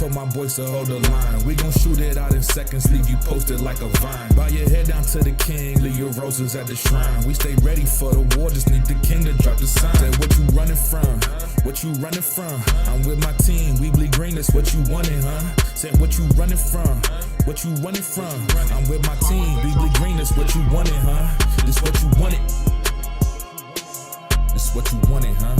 told my boys to hold the line. We gon' shoot it out in seconds, leave you posted like a vine. Bow your head down to the king, leave your roses at the shrine. We stay ready for the war, just need the king to drop the sign. Say what you running from, what you running from? I'm with my team, we bleed green, that's what you wanted, huh? Said what you running from, what you running from? I'm with my team, we bleed green, that's what you wanted, huh? This what you wanted. This what you wanted, huh?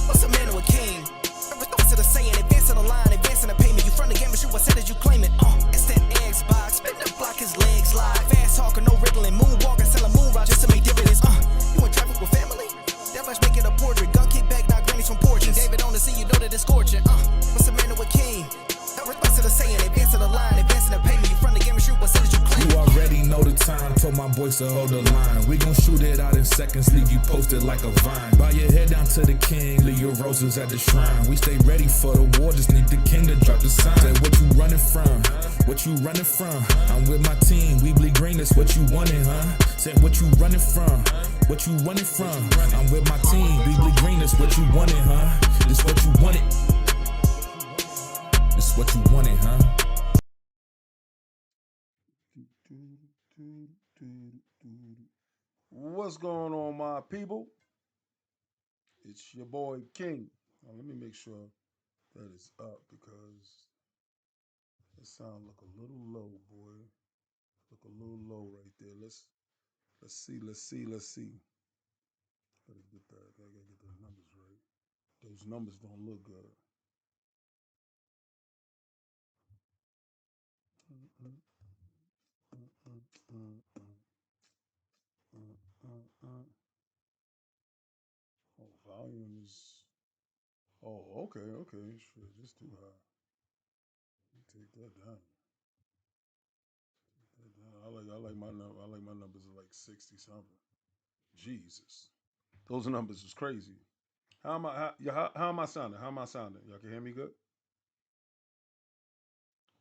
What's a man or a king? What's it saying? Advancing the line, advancing the payment. You front the game, but shoot what said as you claim it. It's that Xbox, spin the block, his legs live. Fast talker, no wriggling, moonwalking, selling moon rock just to make dividends. You in traffic with family? Backlash making a portrait. Gun kick back, not grannies from porches. David on the sea, you know that it's scorching. What's a man or a king? What's it saying? Advancing the line, advancing the payment. You front the game, but shoot what said as you claim it. You already know the time, told my boys to hold the line. We gon' shoot it out in seconds, leave you posted like a vine. Bow your head down to the king, leave your roses at the shrine. We stay ready for the war, just need the king to drop the sign. Say what you running from, what you running from? I'm with my team, we bleed green, that's what you wanted, huh? Said what you running from, what you running from? I'm with my team, we bleed green, that's what you wanted, huh? This what you wanted. This what you wanted, huh? What's going on, my people? It's your boy King. Now, let me make sure that it's up because it sound look a little low, boy. Look a little low right there. Let's see. Gotta get that. I gotta get the numbers right. Those numbers don't look good. Oh, volume is. Oh, okay. Shit, just too high. Take that down. I like my numbers are like 60 something. Jesus, those numbers is crazy. How am I sounding? How am I sounding? Y'all can hear me good?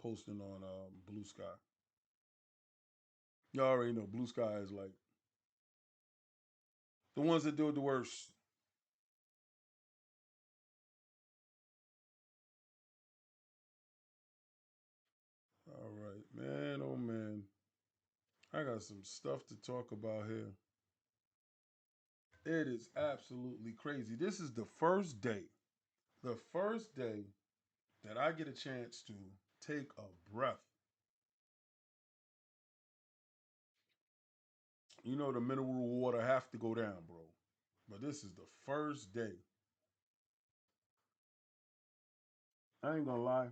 Posting on Blue Sky. Y'all already know Blue Sky is like the ones that do it the worst. All right, man. Oh man, I got some stuff to talk about here. It is absolutely crazy. This is the first day. The first day that I get a chance to take a breath. You know the mineral water have to go down, bro. But this is the first day. I ain't gonna lie.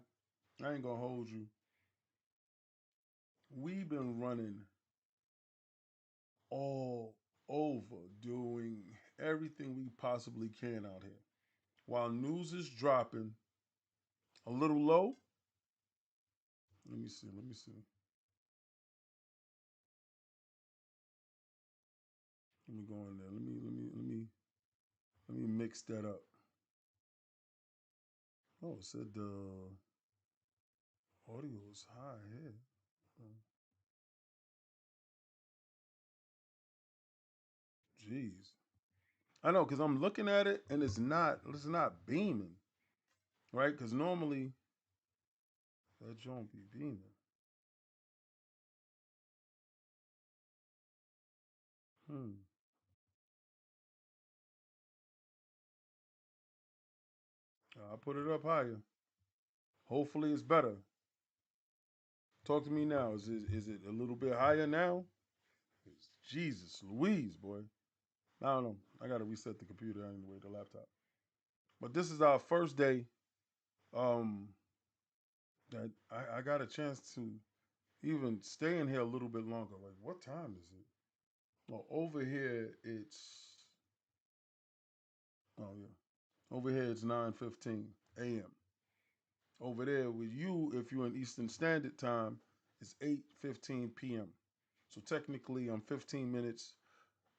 I ain't gonna hold you. We've been running all over doing everything we possibly can out here. While news is dropping a little low. Let me see. Let me go in there. Let me mix that up. Oh, it said the audio is high here. Jeez. I know because I'm looking at it and it's not beaming, right? Because normally that joint be beaming. Hmm. I'll put it up higher. Hopefully it's better. Talk to me now. Is it a little bit higher now? Jesus Louise, boy. I don't know. I gotta reset the computer anyway, the laptop. But this is our first day. Um, that I got a chance to even stay in here a little bit longer. Like, what time is it? Well, over here it's oh yeah. Over here it's 9:15 a.m. Over there with you, if you're in Eastern Standard Time, it's 8:15 p.m. So technically, I'm 15 minutes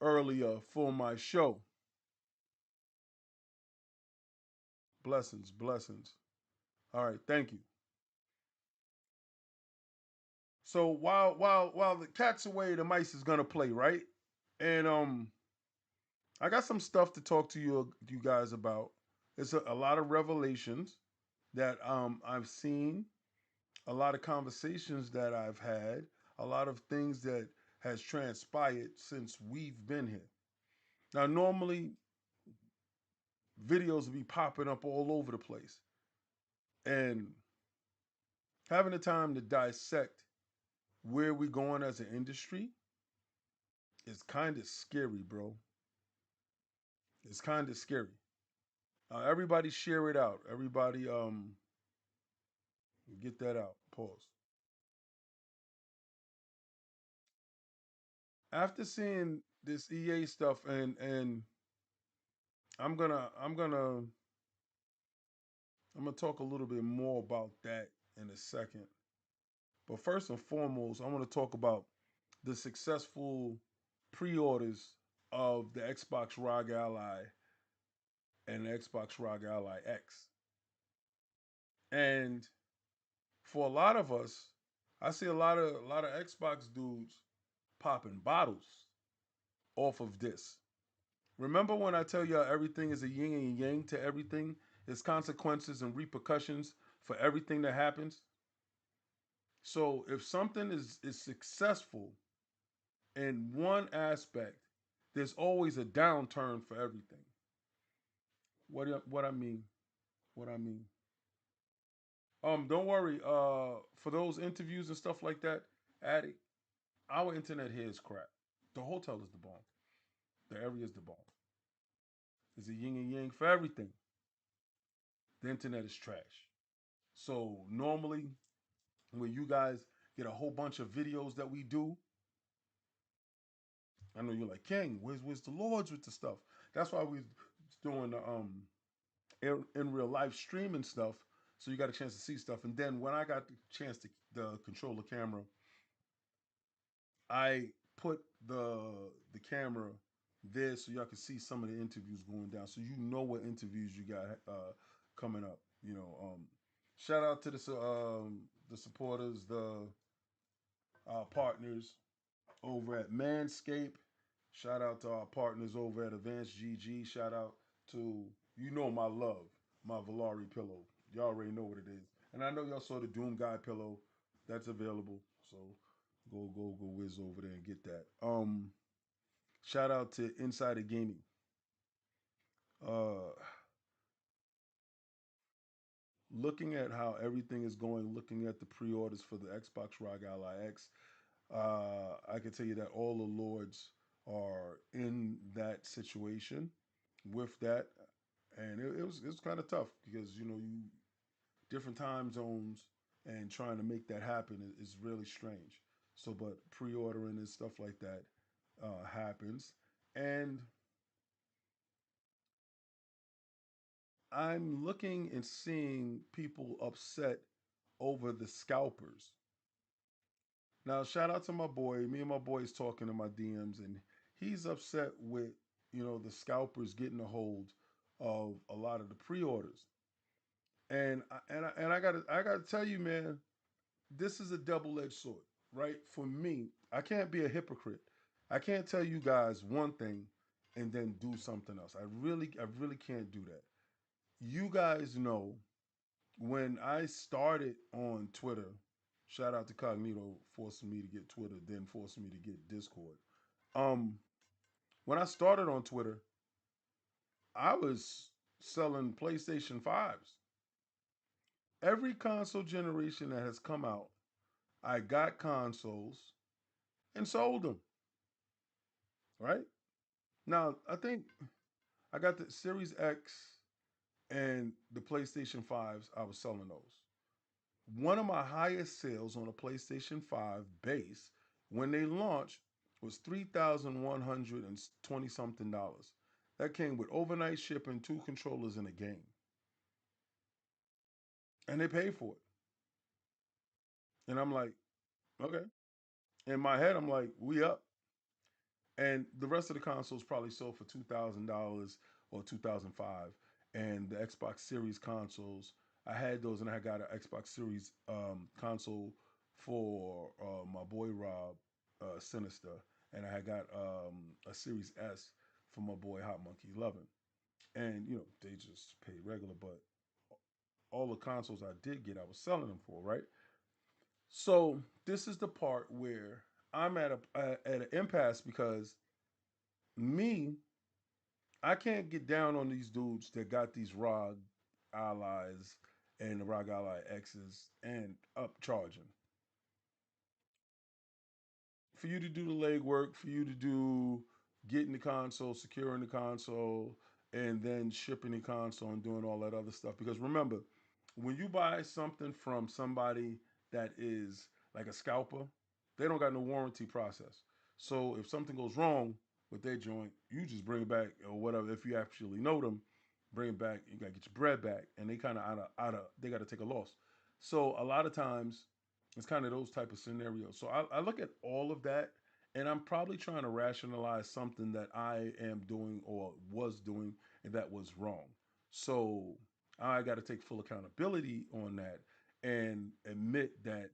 earlier for my show. Blessings, blessings. All right, thank you. So while the cat's away, the mice is gonna play, right? And I got some stuff to talk to you guys about. It's a lot of revelations that I've seen, a lot of conversations that I've had, a lot of things that has transpired since we've been here. Now, normally videos will be popping up all over the place, and having the time to dissect where we going as an industry is kind of scary, bro. It's kind of scary. Everybody share it out. Everybody get that out. Pause. After seeing this EA stuff, and I'm gonna talk a little bit more about that in a second. But first and foremost, I want to talk about the successful pre-orders of the Xbox ROG Ally and the Xbox ROG Ally X. And for a lot of us, I see a lot of Xbox dudes popping bottles off of this. Remember when I tell y'all everything is a yin and yang to everything? There's consequences and repercussions for everything that happens. So if something is successful in one aspect, there's always a downturn for everything. What I mean? What I mean? Don't worry. For those interviews and stuff like that, Addy, our internet here is crap. The hotel is the bomb. The area is the bomb. It's a yin and yang for everything. The internet is trash. So normally, when you guys get a whole bunch of videos that we do, I know you're like, King, where's the Lords with the stuff? That's why we're doing the in real life streaming stuff, so you got a chance to see stuff. And then when I got the chance to control the camera, I put the camera there so y'all can see some of the interviews going down, so you know what interviews you got coming up. Shout out to the supporters, the partners over at Manscaped. Shout out to our partners over at Advanced GG. Shout out to my love, my Valari pillow. Y'all already know what it is, and I know y'all saw the Doom Guy pillow that's available. So go whiz over there and get that. Shout out to Insider Gaming. Uh, Looking at how everything is going, looking at the pre-orders for the Xbox ROG Ally X, I can tell you that all the lords are in that situation with that, and it was kind of tough because you different time zones and trying to make that happen is really strange. So, but pre-ordering and stuff like that happens, and I'm looking and seeing people upset over the scalpers. Now, shout out to my boy. Me and my boys talking in my DMs, and he's upset with the scalpers getting a hold of a lot of the pre-orders. And I gotta tell you, man, this is a double-edged sword, right? For me, I can't be a hypocrite. I can't tell you guys one thing and then do something else. I really can't do that. You guys know when I started on Twitter, shout out to Cognito forcing me to get Twitter, then forcing me to get Discord. Um, when I started on Twitter, I was selling PlayStation 5s. Every console generation that has come out, I got consoles and sold them, right? Now, I think I got the Series X and the PlayStation 5s, I was selling those. One of my highest sales on a PlayStation 5 base when they launched was 3,120 something dollars. That came with overnight shipping, two controllers, and a game. And they paid for it. And I'm like, okay. In my head, I'm like, we up. And the rest of the consoles probably sold for $2,000 or 2005. And the Xbox Series consoles, I had those and I got an Xbox Series console for my boy Rob Sinister, and I had got a Series S for my boy Hot Monkey 11. And they just paid regular, but all the consoles I did get, I was selling them for, right? So this is the part where I'm at an impasse because me, I can't get down on these dudes that got these ROG allies and the ROG Ally X's and upcharging for you to do the legwork, for you to do getting the console, securing the console, and then shipping the console and doing all that other stuff. Because remember, when you buy something from somebody that is like a scalper, they don't got no warranty process. So if something goes wrong with their joint, you just bring it back or whatever. If you actually know them, bring it back. You gotta get your bread back, and they kind of out of they got to take a loss. So a lot of times it's kind of those type of scenarios. So I look at all of that, and I'm probably trying to rationalize something that I am doing or was doing and that was wrong. So I got to take full accountability on that and admit that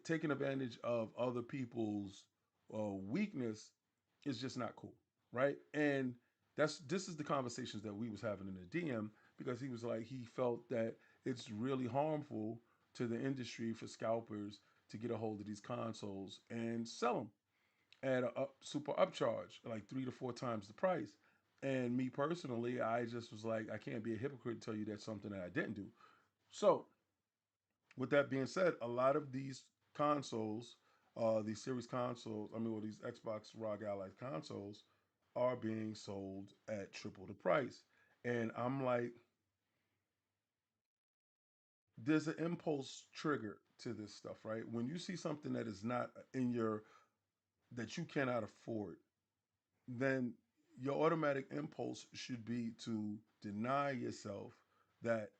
taking advantage of other people's weakness is just not cool, right? And this is the conversations that we was having in the DM because he was like he felt that it's really harmful to the industry for scalpers to get a hold of these consoles and sell them at a super upcharge, like 3 to 4 times the price. And me personally, I just was like, I can't be a hypocrite and tell you that's something that I didn't do. So, with that being said, a lot of these consoles, these series consoles, I mean, well, these Xbox ROG Ally consoles are being sold at triple the price. And I'm like, there's an impulse trigger to this stuff, right? When you see something that is not in your that you cannot afford, then your automatic impulse should be to deny yourself that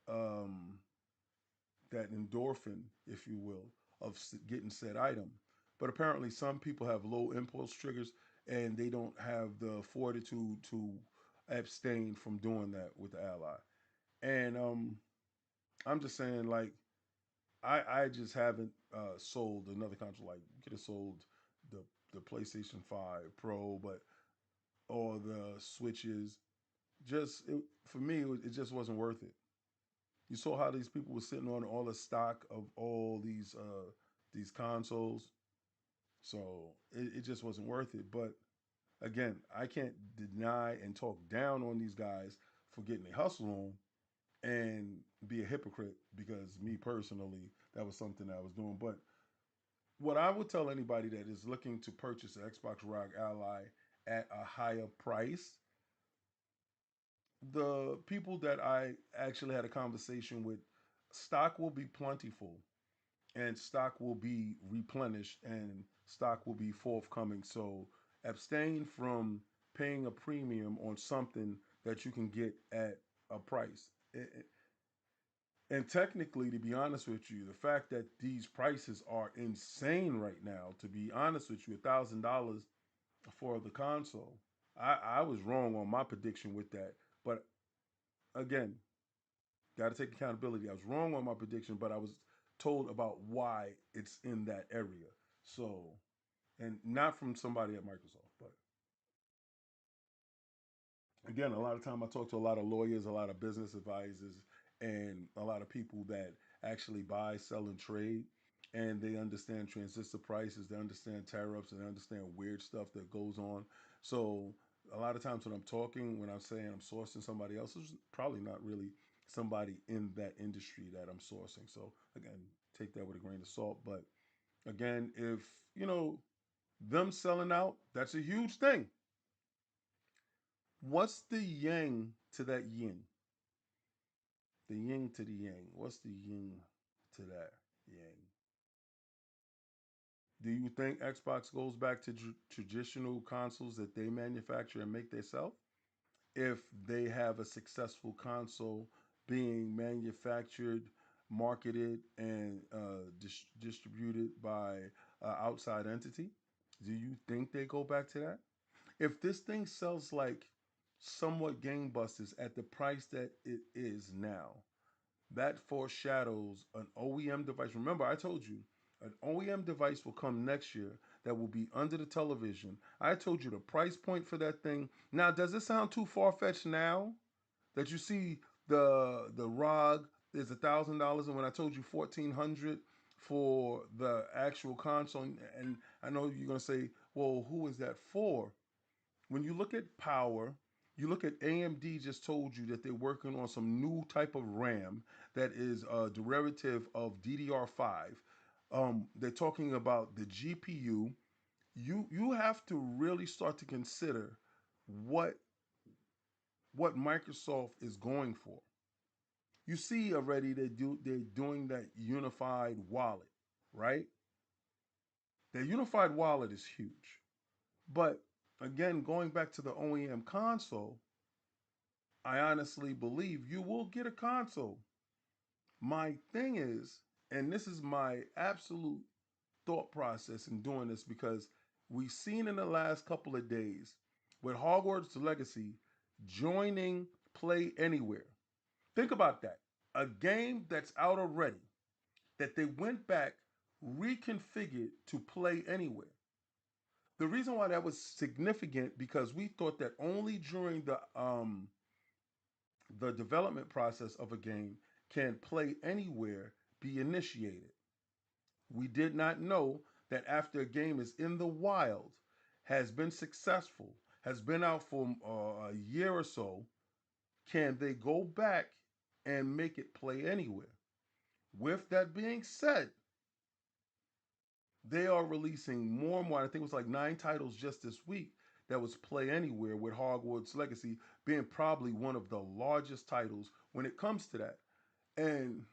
that endorphin, if you will, of getting said item. But apparently, some people have low impulse triggers and they don't have the fortitude to abstain from doing that with the ally. And I'm just saying, like, I just haven't sold another console. Like, you could have sold the the PlayStation 5 Pro, but or the Switches. For me, it just wasn't worth it. You saw how these people were sitting on all the stock of all these consoles, so it just wasn't worth it. But again, I can't deny and talk down on these guys for getting a hustle on and be a hypocrite because me personally, that was something I was doing. But what I would tell anybody that is looking to purchase an Xbox ROG Ally at a higher price, the people that I actually had a conversation with, stock will be plentiful and stock will be replenished and stock will be forthcoming. So abstain from paying a premium on something that you can get at a price. And technically, to be honest with you, the fact that these prices are insane right now, to be honest with you, $1,000 for the console, I was wrong on my prediction with that. But again, got to take accountability. I was wrong on my prediction, but I was told about why it's in that area. So, and not from somebody at Microsoft, but again, a lot of time I talk to a lot of lawyers, a lot of business advisors, and a lot of people that actually buy, sell, and trade. And they understand transistor prices, they understand tariffs, and they understand weird stuff that goes on. So a lot of times when I'm talking, when I'm saying I'm sourcing somebody else, it's probably not really somebody in that industry that I'm sourcing. So again, take that with a grain of salt. But again, if you know them selling out, that's a huge thing. What's the yang to that yin? The yin to the yang. What's the yin to that yang? Do you think Xbox goes back to traditional consoles that they manufacture and make themselves? If they have a successful console being manufactured, marketed, and distributed by an outside entity, do you think they go back to that? If this thing sells like somewhat gangbusters at the price that it is now, that foreshadows an OEM device. Remember, I told you An OEM device will come next year that will be under the television. I told you the price point for that thing. Now, does it sound too far fetched now that you see the ROG is $1,000, and when I told you 1,400 for the actual console, and I know you're gonna say, well, who is that for? When you look at power, you look at AMD just told you that they're working on some new type of RAM that is a derivative of DDR5. They're talking about the GPU. You have to really start to consider what what Microsoft is going for. You see already they're doing that unified wallet, right? The unified wallet is huge. But again, going back to the OEM console, I honestly believe you will get a console. My thing is, and this is my absolute thought process in doing this because we've seen in the last couple of days with Hogwarts Legacy joining Play Anywhere. Think about that. A game that's out already that they went back, reconfigured to play anywhere. The reason why that was significant because we thought that only during the development process of a game can play anywhere be initiated. We did not know that after a game is in the wild, has been successful, has been out for a year or so, can they go back and make it play anywhere? With that being said, they are releasing more and more. I think it was like 9 titles just this week that was play anywhere, with Hogwarts Legacy being probably one of the largest titles when it comes to that. And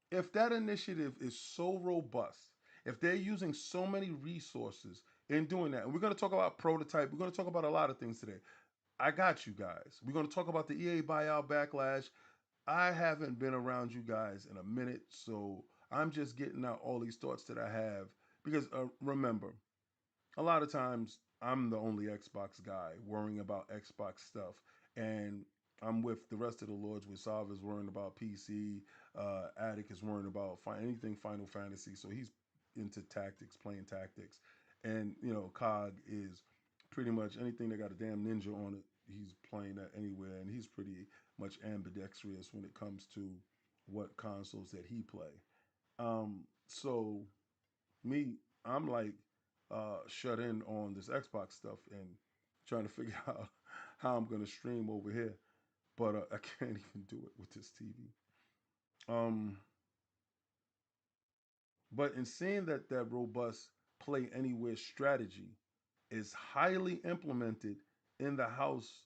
if that initiative is so robust, if they're using so many resources in doing that, and we're going to talk about prototype, we're going to talk about a lot of things today. I got you guys. We're going to talk about the EA buyout backlash. I haven't been around you guys in a minute, so I'm just getting out all these thoughts that I have because remember, a lot of times I'm the only Xbox guy worrying about Xbox stuff, and I'm with the rest of the lords. With Sav is worrying about PC, Attic is worrying about anything Final Fantasy, so he's into tactics, playing tactics, and Cog is pretty much anything that got a damn ninja on it. He's playing that anywhere, and he's pretty much ambidextrous when it comes to what consoles that he play. So me, I'm like shut in on this Xbox stuff and trying to figure out how I'm gonna stream over here, but I can't even do it with this TV. Um, but in seeing that that robust play anywhere strategy is highly implemented in the house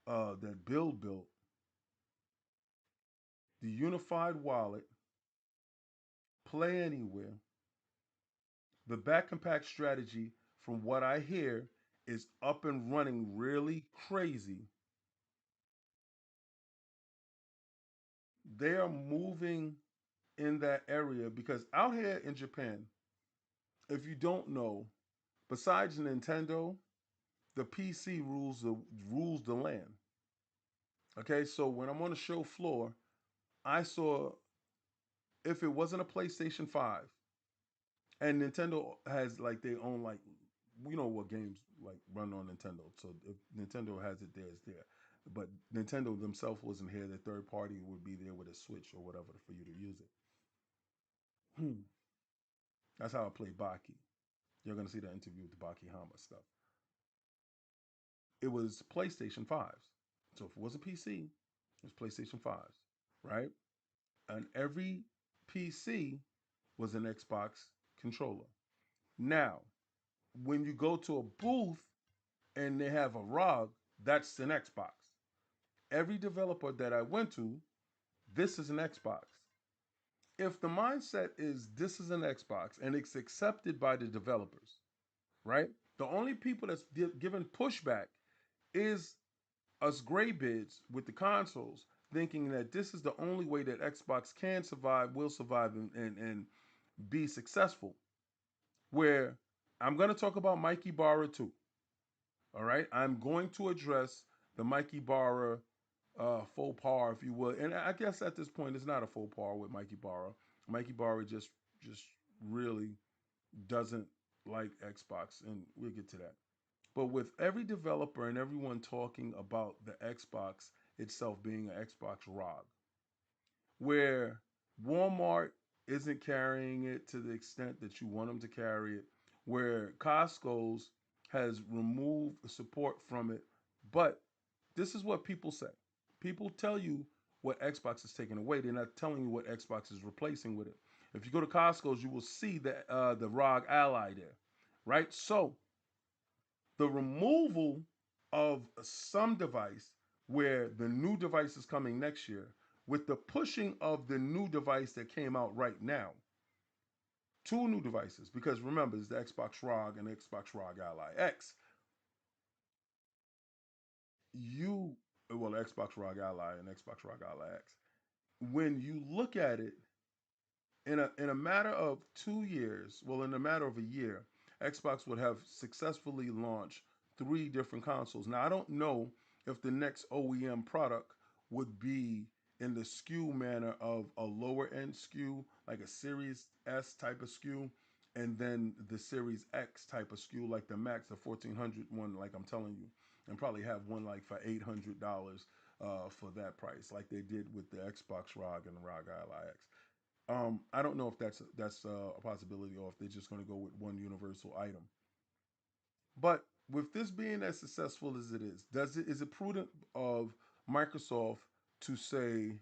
that Bill built, the unified wallet, play anywhere, the back and pack strategy, from what I hear, is up and running really crazy. They are moving in that area because out here in Japan, if you don't know, besides Nintendo, the PC rules the land. Okay, so when I'm on the show floor, I saw, if it wasn't a PlayStation 5, and Nintendo has like their own, like, what games like run on Nintendo. So if Nintendo has it there, it's there. But Nintendo themselves wasn't here. The third party would be there with a Switch or whatever for you to use it. Hmm. That's how I play Baki. You're gonna see that interview with the Baki Hama stuff. It was PlayStation 5s. So if it was a PC, it was PlayStation 5s, right? And every PC was an Xbox controller. Now, when you go to a booth and they have a ROG, that's an Xbox. Every developer that I went to, this is an Xbox. If the mindset is this is an Xbox and it's accepted by the developers, right? The only people that's given pushback is us graybeards with the consoles, thinking that this is the only way that Xbox can survive, will survive, and be successful. Where I'm going to talk about Mikey Barra too. All right, I'm going to address the Mikey Barra faux pas, if you will, and I guess at this point it's not a faux pas with Mikey Barra. Mikey Barra just really doesn't like Xbox, and we'll get to that. But with every developer and everyone talking about the Xbox itself being an Xbox ROG, where Walmart isn't carrying it to the extent that you want them to carry it, where Costco's has removed support from it. But this is what people say. People tell you what Xbox is taking away. They're not telling you what Xbox is replacing with it. If you go to Costco's, you will see the ROG Ally there, right? So the removal of some device where the new device is coming next year with the pushing of the new device that came out right now, two new devices, because remember, it's the Xbox ROG and the Xbox ROG Ally X. You, well, Xbox ROG Ally and Xbox ROG Ally X. When you look at it, in a matter of 2 years, well, in a matter of a year, Xbox would have successfully launched three different consoles. Now, I don't know if the next OEM product would be in the SKU manner of a lower end SKU, like a Series S type of SKU, and then the Series X type of SKU, like the Max, the 1400 one, like I'm telling you, and probably have one like for $800 for that price, like they did with the Xbox ROG and the ROG Ally X. I don't know if that's a possibility or if they're just going to go with one universal item. But with this being as successful as it is it prudent of Microsoft to say,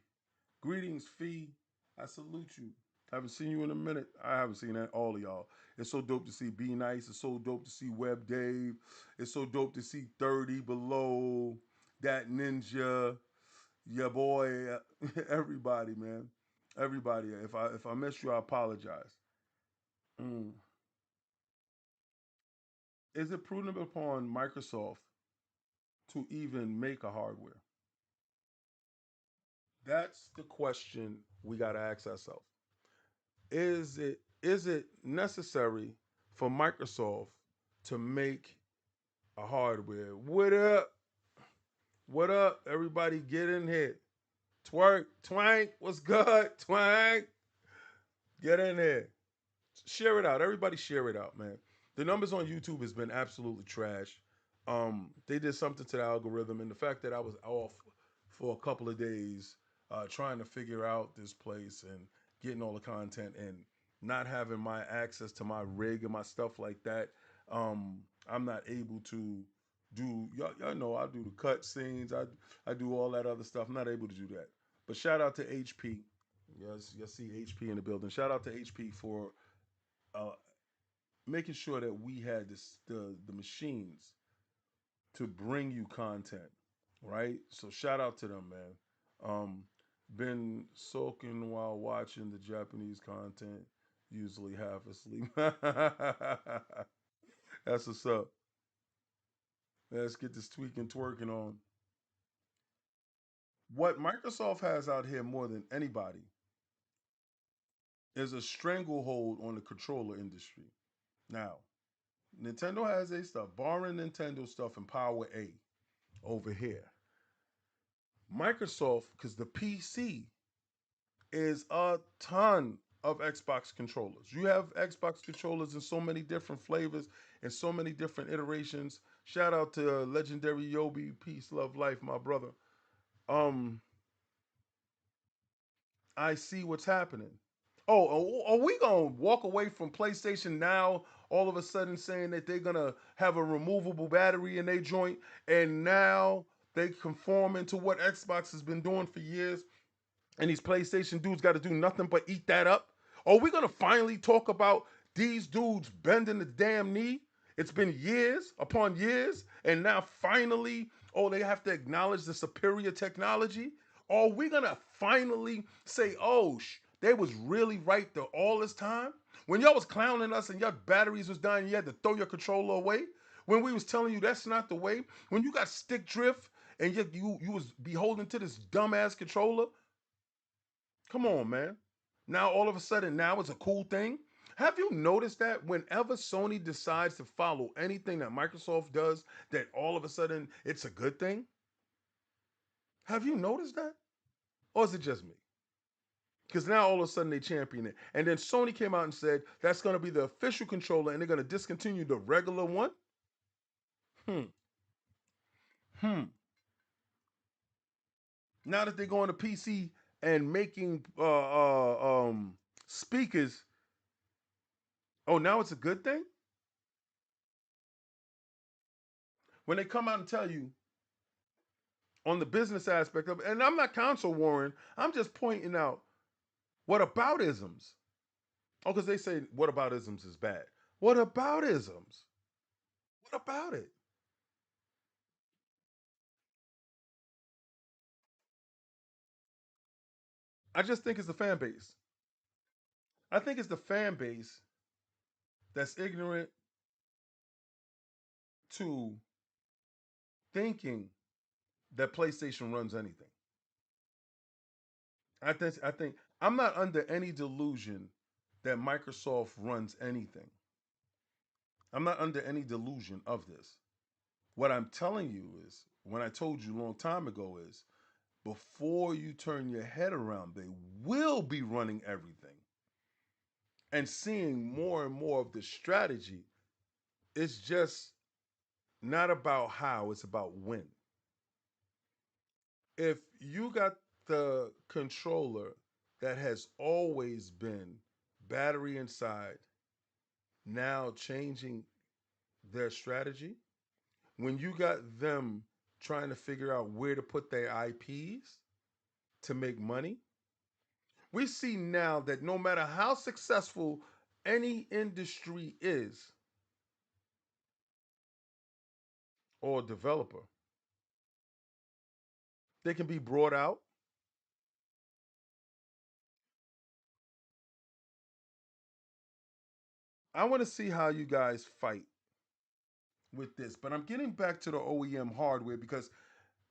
"Greetings, Fee. I salute you. Haven't seen you in a minute. I haven't seen that all of y'all. It's so dope to see Be Nice. It's so dope to see Web Dave. It's so dope to see 30 Below, that Ninja, your boy, everybody, man. Everybody. If I missed you, I apologize. Mm. Is it prudent upon Microsoft to even make a hardware? That's the question we got to ask ourselves. Is it necessary for Microsoft to make a hardware? What up? What up? Everybody get in here. Twerk, twank, what's good? Twank. Get in here. Share it out. Everybody share it out, man. The numbers on YouTube has been absolutely trash. They did something to the algorithm, and the fact that I was off for a couple of days trying to figure out this place and getting all the content and not having my access to my rig and my stuff like that, I'm not able to do. Y'all know I do the cut scenes. I do all that other stuff. I'm not able to do that. But shout out to HP. Yes, you see HP in the building. Shout out to HP for uh, making sure that we had the machines to bring you content, right? So shout out to them, man. Um, been soaking while watching the Japanese content, usually half asleep. That's what's up. Let's get this tweaking twerking on. What Microsoft has out here more than anybody is a stranglehold on the controller industry. Now, Nintendo has a stuff, barring Nintendo stuff and Power A over here. Microsoft, because the PC is a ton of Xbox controllers. You have Xbox controllers in so many different flavors and so many different iterations. Shout out to legendary Yobi, peace, love, life, my brother. Um, I see what's happening. Oh, are we gonna walk away from PlayStation now? All of a sudden, saying that they're gonna have a removable battery in their joint, and now they conforming to what Xbox has been doing for years, and these PlayStation dudes got to do nothing but eat that up? Are we gonna finally talk about these dudes bending the damn knee? It's been years upon years, and now finally, oh, they have to acknowledge the superior technology. Are we gonna finally say, oh, they was really right there all this time? When y'all was clowning us and your batteries was dying, you had to throw your controller away. When we was telling you that's not the way. When you got stick drift and you was beholden to this dumbass controller. Come on, man. Now all of a sudden, now it's a cool thing. Have you noticed that whenever Sony decides to follow anything that Microsoft does, that all of a sudden it's a good thing? Have you noticed that? Or is it just me? Because now all of a sudden they champion it. And then Sony came out and said that's going to be the official controller and they're going to discontinue the regular one. Hmm. Hmm. Now that they're going to PC and making speakers, oh, now it's a good thing? When they come out and tell you on the business aspect of it, and I'm not console warring, I'm just pointing out what about isms. Oh, because they say what about isms is bad. What about isms? What about it? I just think it's the fan base. I think it's the fan base that's ignorant to thinking that PlayStation runs anything. I think I'm not under any delusion that Microsoft runs anything. I'm not under any delusion of this. What I'm telling you is, when I told you a long time ago is, before you turn your head around, they will be running everything and seeing more and more of the strategy. It's just not about how, it's about when. If you got the controller that has always been battery inside, now changing their strategy, when you got them trying to figure out where to put their IPs to make money, we see now that no matter how successful any industry is or developer, they can be brought out. I want to see how you guys fight with this, but I'm getting back to the OEM hardware because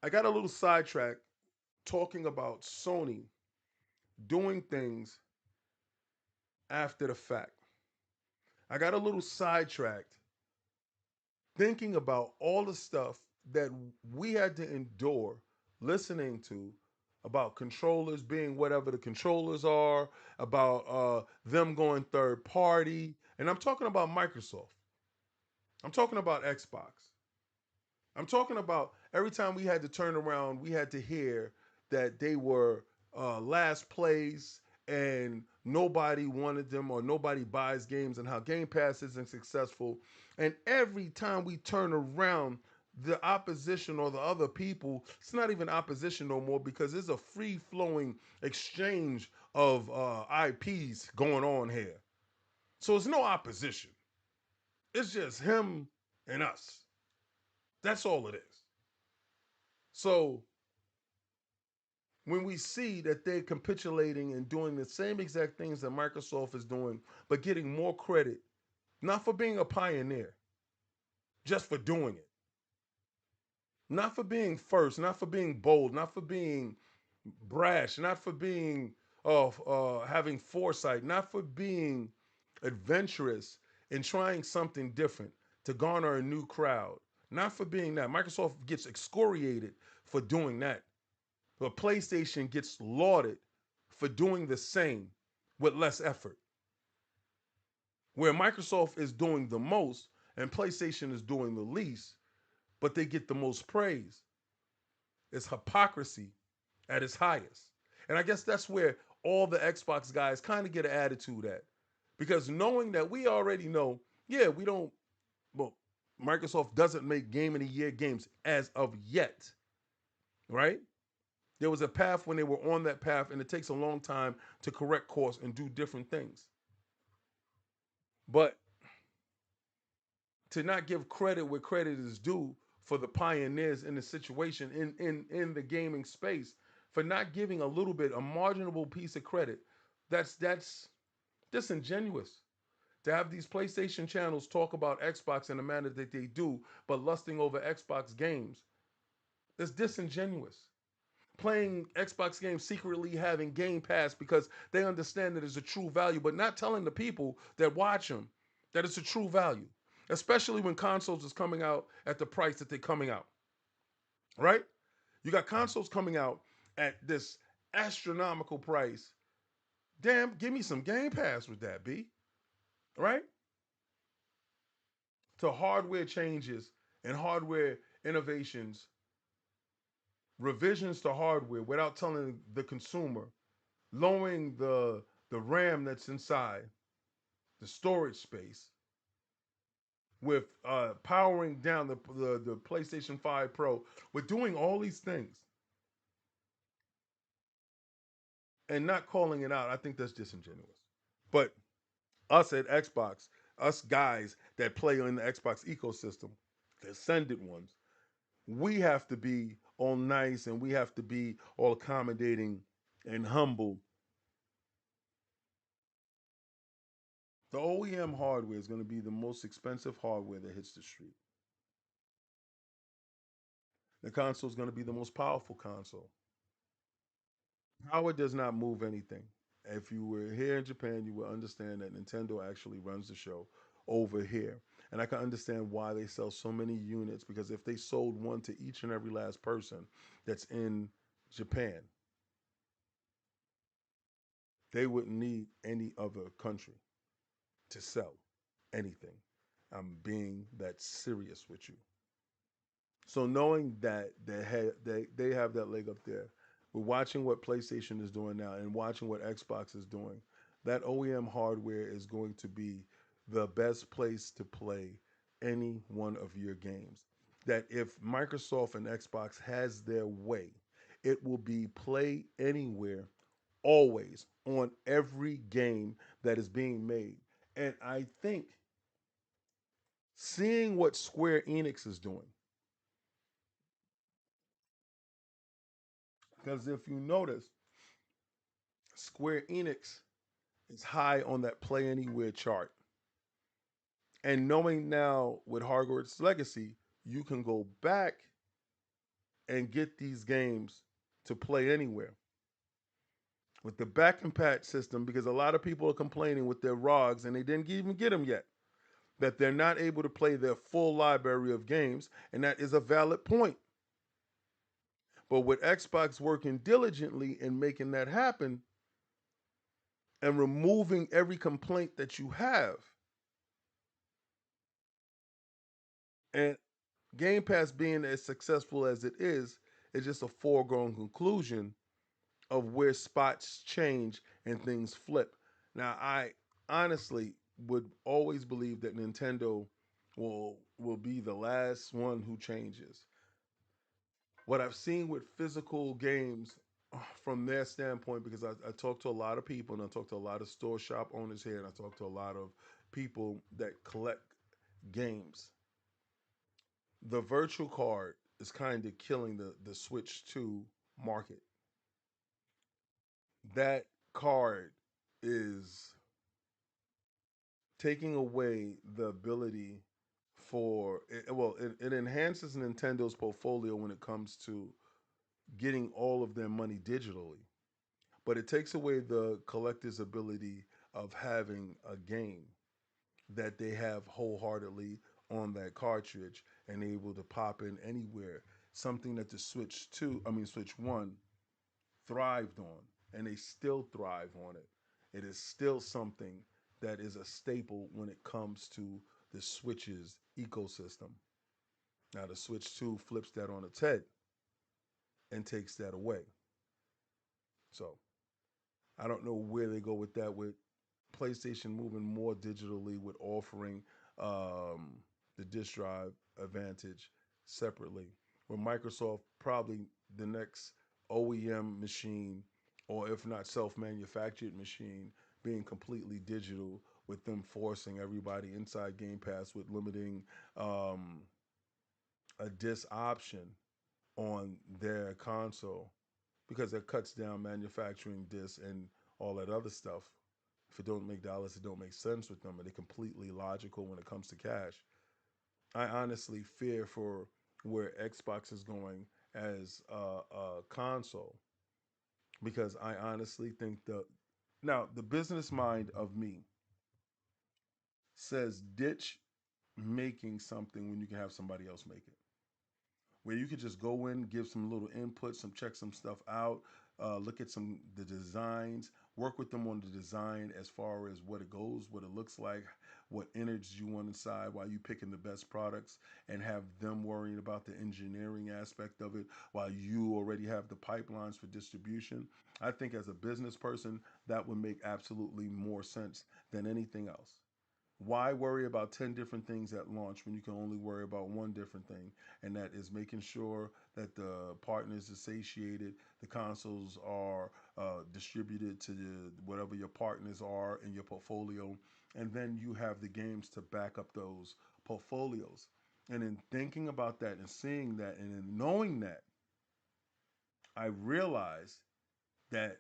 I got a little sidetracked talking about Sony doing things after the fact. I got a little sidetracked thinking about all the stuff that we had to endure listening to about controllers being whatever the controllers are, about them going third party. And I'm talking about Microsoft. I'm talking about Xbox. I'm talking about every time we had to turn around, we had to hear that they were last place and nobody wanted them or nobody buys games and how Game Pass isn't successful. And every time we turn around, the opposition or the other people, it's not even opposition no more because it's a free flowing exchange of IPs going on here. So it's no opposition. It's just him and us. That's all it is. So when we see that they're capitulating and doing the same exact things that Microsoft is doing, but getting more credit, not for being a pioneer, just for doing it, not for being first, not for being bold, not for being brash, not for being having foresight, not for being adventurous and trying something different to garner a new crowd, not for being that. Microsoft gets excoriated for doing that. But PlayStation gets lauded for doing the same with less effort. Where Microsoft is doing the most and PlayStation is doing the least, but they get the most praise. It's hypocrisy at its highest. And I guess that's where all the Xbox guys kind of get an attitude at. Because knowing that we already know, yeah, we don't, well, Microsoft doesn't make game of the year games as of yet, right? There was a path when they were on that path, and it takes a long time to correct course and do different things. But to not give credit where credit is due for the pioneers in the situation in the gaming space, for not giving a little bit, a marginable piece of credit, that's disingenuous. To have these PlayStation channels talk about Xbox in the manner that they do, but lusting over Xbox games, it's disingenuous. Playing Xbox games secretly having Game Pass because they understand that it's a true value, but not telling the people that watch them that it's a true value, especially when consoles is coming out at the price that they're coming out, right? You got consoles coming out at this astronomical price Damn, give me some Game Pass with that, B. Right? To hardware changes and hardware innovations, revisions to hardware without telling the consumer, lowering the RAM that's inside, the storage space, with powering down the PlayStation 5 Pro, with doing all these things and not calling it out, I think that's disingenuous. But us at Xbox, us guys that play in the Xbox ecosystem, the ascendant ones, we have to be all nice and we have to be all accommodating and humble. The OEM hardware is going to be the most expensive hardware that hits the street. The console is going to be the most powerful console. Power does not move anything. If you were here in Japan, you would understand that Nintendo actually runs the show over here. And I can understand why they sell so many units, because if they sold one to each and every last person that's in Japan, they wouldn't need any other country to sell anything. I'm being that serious with you. So knowing that they have that leg up there, we're watching what PlayStation is doing now and watching what Xbox is doing. That OEM hardware is going to be the best place to play any one of your games. That if Microsoft and Xbox has their way, it will be play anywhere, always, on every game that is being made. And I think seeing what Square Enix is doing, because if you notice, Square Enix is high on that Play Anywhere chart. And knowing now with Hogwarts Legacy, you can go back and get these games to play anywhere. With the back and patch system, because a lot of people are complaining with their ROGs and they didn't even get them yet, that they're not able to play their full library of games, and that is a valid point. But with Xbox working diligently in making that happen and removing every complaint that you have, and Game Pass being as successful as it is just a foregone conclusion of where spots change and things flip. Now, I honestly would always believe that Nintendo will be the last one who changes. What I've seen with physical games from their standpoint, because I talk to a lot of people and I talk to a lot of store shop owners here and I talk to a lot of people that collect games. The virtual card is kind of killing the Switch 2 market. That card is taking away the ability for it enhances Nintendo's portfolio when it comes to getting all of their money digitally, but it takes away the collector's ability of having a game that they have wholeheartedly on that cartridge and able to pop in anywhere. Something that the Switch 1 thrived on, and they still thrive on it. It is still something that is a staple when it comes to the Switch's ecosystem. Now, the Switch 2 flips that on its head and takes that away. So, I don't know where they go with that, with PlayStation moving more digitally, with offering the disk drive advantage separately. With Microsoft, probably the next OEM machine, or if not self-manufactured machine, being completely digital, with them forcing everybody inside Game Pass with limiting um, a disc option on their console, because it cuts down manufacturing discs and all that other stuff. If it don't make dollars, it don't make sense with them, and they're completely logical when it comes to cash. I honestly fear for where Xbox is going as a console, because I honestly think the business mind of me says ditch making something when you can have somebody else make it, where you could just go in, give some little input, check some stuff out, look at the designs, Work with them on the design as far as what it goes, what it looks like, what innards you want inside while you picking the best products, and have them worrying about the engineering aspect of it while you already have the pipelines for distribution. I think as a business person, that would make absolutely more sense than anything else. Why worry about 10 different things at launch when you can only worry about one different thing? And that is making sure that the partners are satiated, the consoles are distributed to whatever your partners are in your portfolio, and then you have the games to back up those portfolios. And in thinking about that and seeing that and in knowing that, I realized that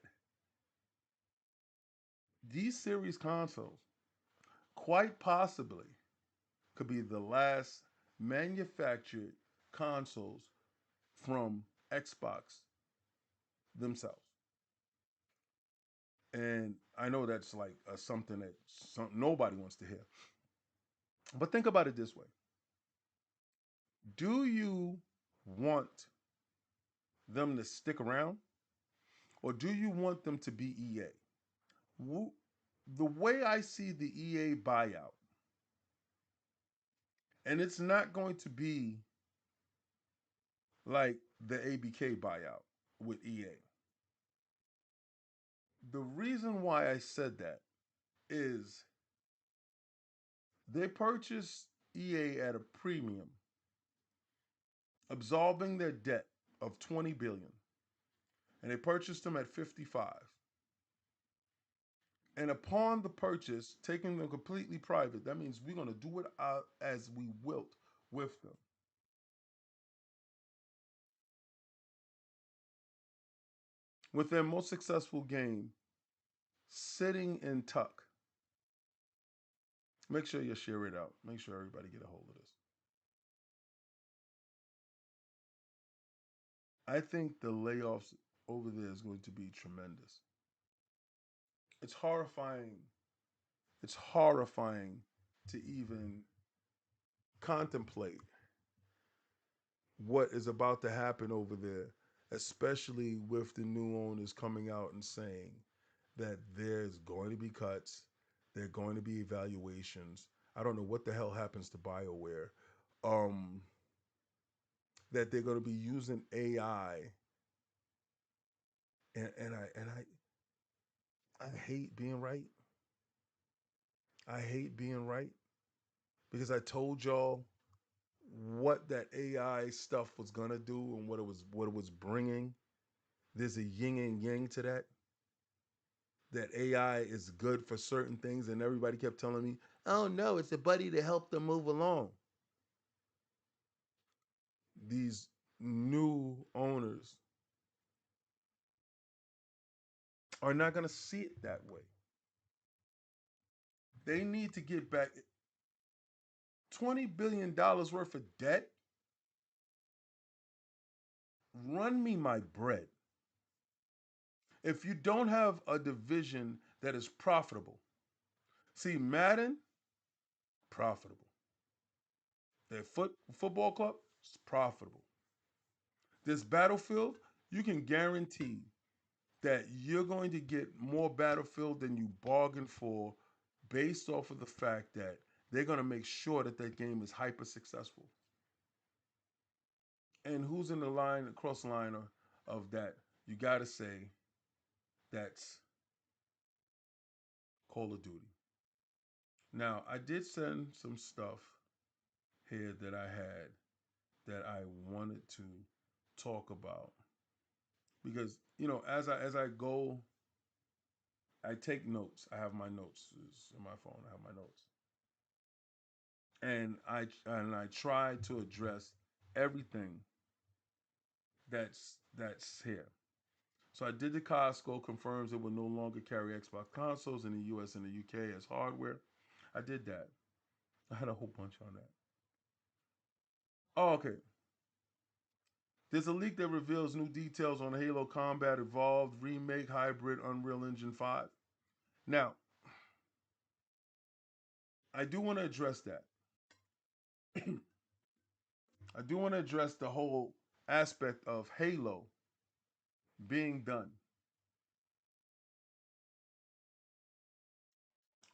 these series consoles quite possibly could be the last manufactured consoles from Xbox themselves. And I know that's like something that nobody wants to hear. But think about it this way: do you want them to stick around, or do you want them to be EA? The way I see the EA buyout, and it's not going to be like the ABK buyout with EA. The reason why I said that is they purchased EA at a premium, absolving their debt of 20 billion, and they purchased them at 55. And upon the purchase, taking them completely private, that means we're going to do it as we wilt with them. With their most successful game sitting in tuck. Make sure you share it out. Make sure everybody get a hold of this. I think the layoffs over there is going to be tremendous. It's horrifying. It's horrifying to even contemplate what is about to happen over there, especially with the new owners coming out and saying that there's going to be cuts, there are going to be evaluations. I don't know what the hell happens to BioWare. Um, that they're going to be using AI, and I hate being right. I hate being right because I told y'all what that AI stuff was gonna do and what it was bringing. There's a yin and yang to that. That AI is good for certain things, and everybody kept telling me, "Oh no, it's a buddy to help them move along." These new owners are not gonna see it that way. They need to get back $20 billion worth of debt. Run me my bread. If you don't have a division that is profitable, see Madden, profitable. Their football club is profitable. This Battlefield, you can guarantee that you're going to get more Battlefield than you bargained for based off of the fact that they're going to make sure that that game is hyper successful. And who's in the line, across the line of that? You got to say that's Call of Duty. Now, I did send some stuff here that I had that I wanted to talk about because as I go, I take notes. I have my notes in my phone. I have my notes, and I try to address everything that's here. So I did the Costco confirms it will no longer carry Xbox consoles in the U.S. and the U.K. as hardware. I did that. I had a whole bunch on that. Oh, okay. There's a leak that reveals new details on Halo Combat Evolved Remake Hybrid Unreal Engine 5. Now, I do want to address that. I do want to address the whole aspect of Halo being done.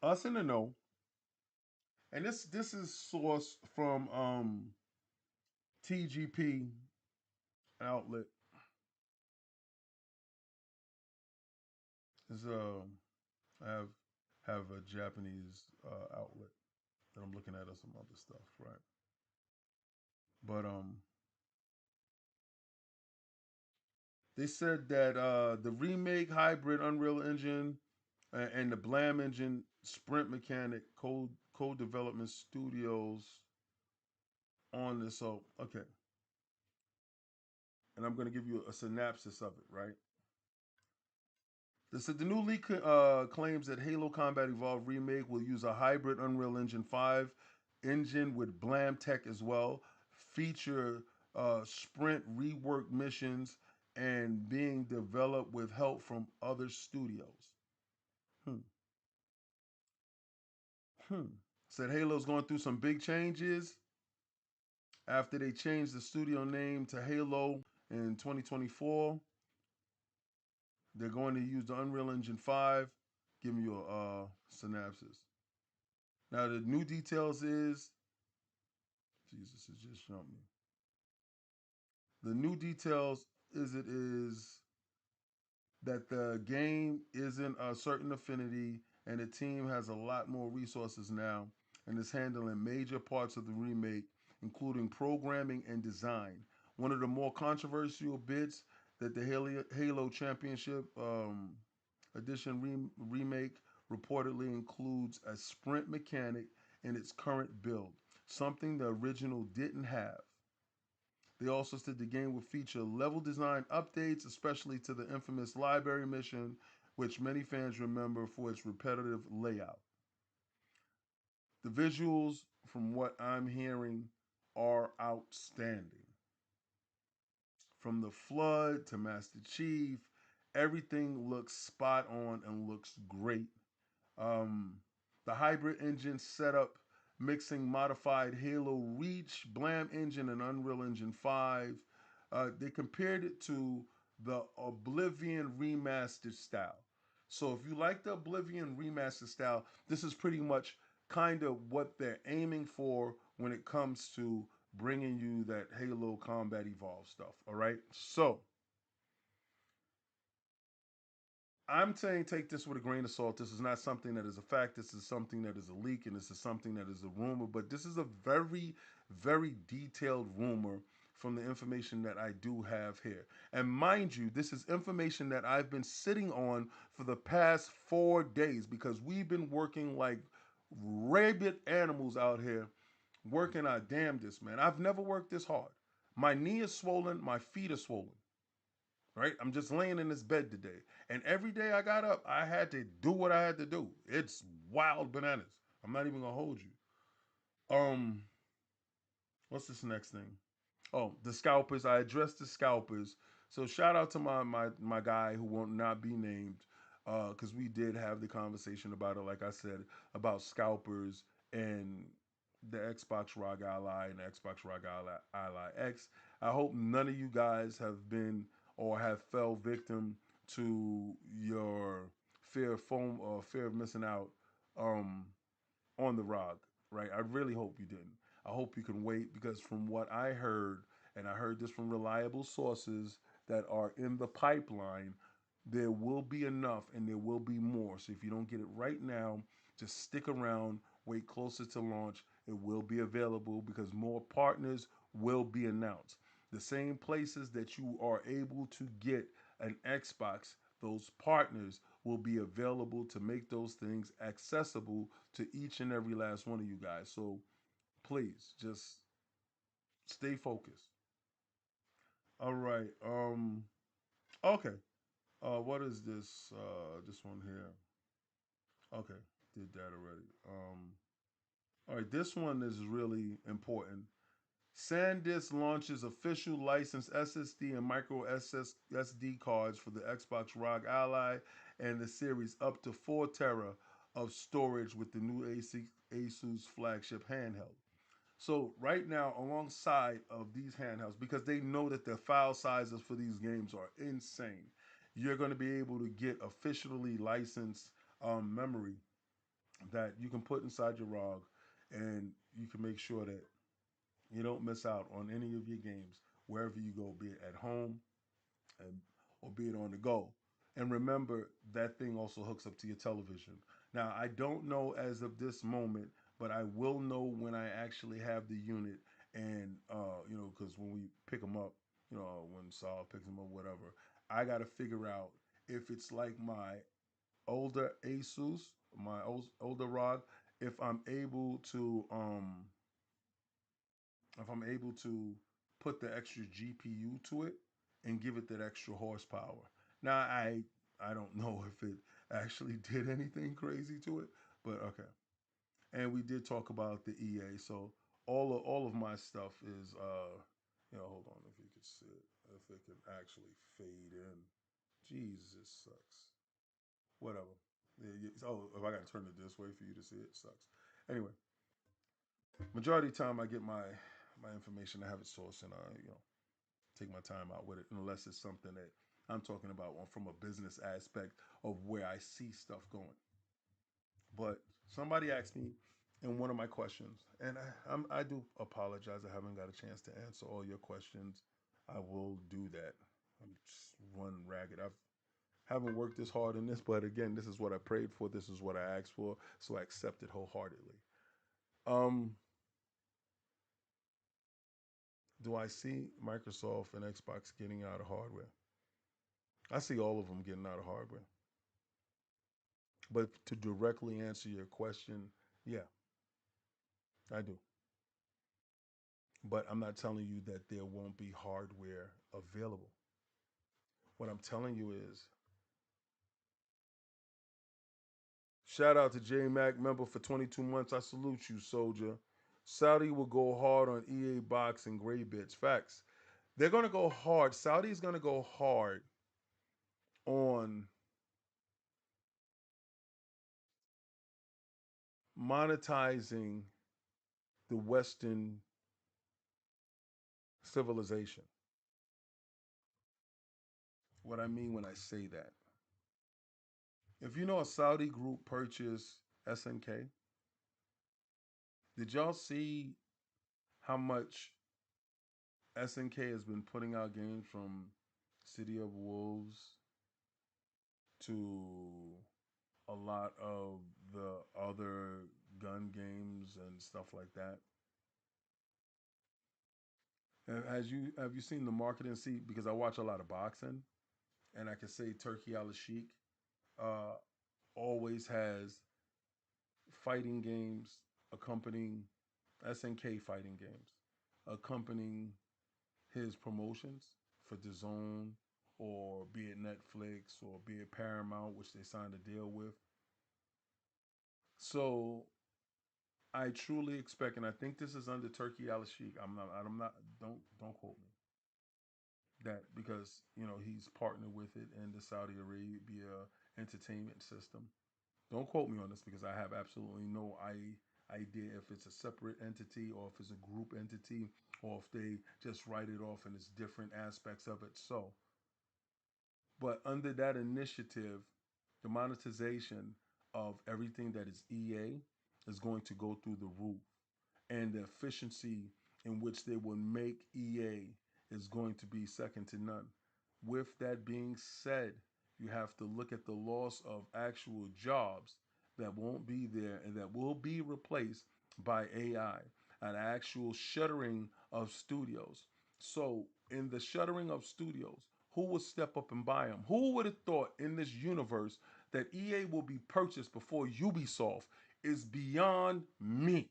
Us in the know, and this is sourced from TGP outlet. Is I have a Japanese outlet that I'm looking at or some other stuff, right? But they said that the remake hybrid Unreal Engine and the Blam Engine Sprint Mechanic code development studios on this. So okay, and I'm going to give you a synopsis of it, right? They said the new leak claims that Halo Combat Evolved Remake will use a hybrid Unreal Engine 5 engine with Blam Tech as well, feature sprint rework missions, and being developed with help from other studios. Hmm. Hmm. Said Halo's going through some big changes after they changed the studio name to Halo in 2024. They're going to use the Unreal Engine 5. Give me your synopsis. Now the new details is Jesus has just jumped me. The new details is that the game isn't a certain affinity and the team has a lot more resources now and is handling major parts of the remake, including programming and design. One of the more controversial bits that the Halo Championship Edition remake reportedly includes a sprint mechanic in its current build, something the original didn't have. They also said the game will feature level design updates, especially to the infamous library mission, which many fans remember for its repetitive layout. The visuals, from what I'm hearing, are outstanding. From the Flood to Master Chief, everything looks spot on and looks great. Um, the hybrid engine setup, mixing modified Halo Reach, Blam Engine, and Unreal Engine 5. They compared it to the Oblivion remastered style. So if you like the Oblivion remastered style, this is pretty much kind of what they're aiming for when it comes to bringing you that Halo Combat Evolved stuff. All right. So I'm saying take this with a grain of salt. This is not something that is a fact. This is something that is a leak, and this is something that is a rumor. But this is a very, very detailed rumor from the information that I do have here. And mind you, this is information that I've been sitting on for the past 4 days because we've been working like rabid animals out here, working our damnedest, man. I've never worked this hard. My knee is swollen, my feet are swollen, right? I'm just laying in this bed today. And every day I got up, I had to do what I had to do. It's wild bananas. I'm not even gonna hold you. Um, what's this next thing? Oh, the scalpers. I addressed the scalpers. So shout out to my guy who will not be named, because we did have the conversation about it. Like I said, about scalpers and the Xbox ROG Ally and the Xbox ROG Ally X. I hope none of you guys have been or have fell victim to your fear of foam or fear of missing out um, on the ROG. Right? I really hope you didn't. I hope you can wait because from what I heard, and I heard this from reliable sources that are in the pipeline, there will be enough and there will be more. So if you don't get it right now, just stick around, wait closer to launch. It will be available because more partners will be announced. The same places that you are able to get an Xbox, those partners will be available to make those things accessible to each and every last one of you guys. So please just stay focused. All right. Okay. What is this? This one here. Okay. Did that already. All right. This one is really important. SanDisk launches official licensed SSD and micro SSD cards for the Xbox ROG Ally and the series up to 4 tera of storage with the new Asus flagship handheld. So right now, alongside of these handhelds, because they know that the file sizes for these games are insane, you're going to be able to get officially licensed memory that you can put inside your ROG, and you can make sure that you don't miss out on any of your games wherever you go, be it at home and or be it on the go. And remember, that thing also hooks up to your television. Now, I don't know as of this moment, but I will know when I actually have the unit, and because when we pick them up, when Saul picks them up, whatever, I got to figure out if it's like my older Asus, my older ROG, if I'm able to if I'm able to put the extra GPU to it and give it that extra horsepower. Now I don't know if it actually did anything crazy to it, but okay. And we did talk about the EA, so all of my stuff is hold on if you could see it, if it can actually fade in. Jesus sucks. Whatever. Oh, if I gotta turn it this way for you to see it, sucks. Anyway, majority of the time I get my information, I have it sourced, and I take my time out with it, unless it's something that I'm talking about from a business aspect of where I see stuff going. But somebody asked me in one of my questions, and I do apologize. I haven't got a chance to answer all your questions. I will do that. I'm just run ragged. I haven't worked this hard in this, but again, this is what I prayed for. This is what I asked for, so I accept it wholeheartedly. Um, do I see Microsoft and Xbox getting out of hardware? I see all of them getting out of hardware. But to directly answer your question, yeah, I do. But I'm not telling you that there won't be hardware available. What I'm telling you is, shout out to J Mac, member for 22 months. I salute you, soldier. Saudi will go hard on EA Box and Gray Bits. Facts. They're going to go hard. Saudi's going to go hard on monetizing the Western civilization. What I mean when I say that, if you know a Saudi group purchased SNK, did y'all see how much SNK has been putting out games from City of Wolves to a lot of the other gun games and stuff like that? Have you seen the marketing? See, because I watch a lot of boxing, and I can say Turkey Al Sheikh uh, always has fighting games accompanying SNK fighting games accompanying his promotions for the Zone, or be it Netflix, or be it Paramount, which they signed a deal with. So I truly expect, and I think this is under Turkey Al Sheikh. I'm not. I'm not. Don't quote me that, because he's partnered with it in the Saudi Arabia entertainment system. Don't quote me on this, because I have absolutely no idea if it's a separate entity, or if it's a group entity, or if they just write it off and it's different aspects of it. So, but under that initiative, the monetization of everything that is EA is going to go through the roof, and the efficiency in which they will make EA is going to be second to none. With that being said, you have to look at the loss of actual jobs that won't be there and that will be replaced by AI, an actual shuttering of studios. So, in the shuttering of studios, who will step up and buy them? Who would have thought in this universe that EA will be purchased before Ubisoft is beyond me.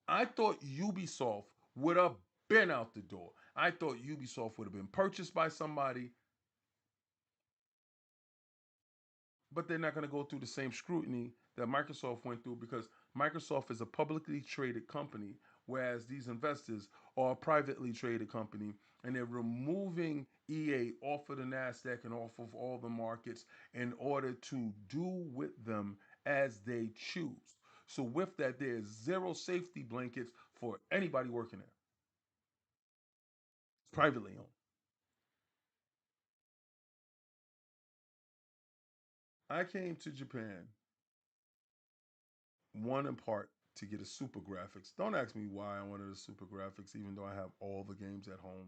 I thought Ubisoft would have been out the door. I thought Ubisoft would have been purchased by somebody, but they're not going to go through the same scrutiny that Microsoft went through, because Microsoft is a publicly traded company, whereas these investors are a privately traded company, and they're removing EA off of the NASDAQ and off of all the markets in order to do with them as they choose. So, with that, there's zero safety blankets for anybody working there. It's privately owned. I came to Japan one in part to get a super graphics. Don't ask me why I wanted a super graphics, even though I have all the games at home.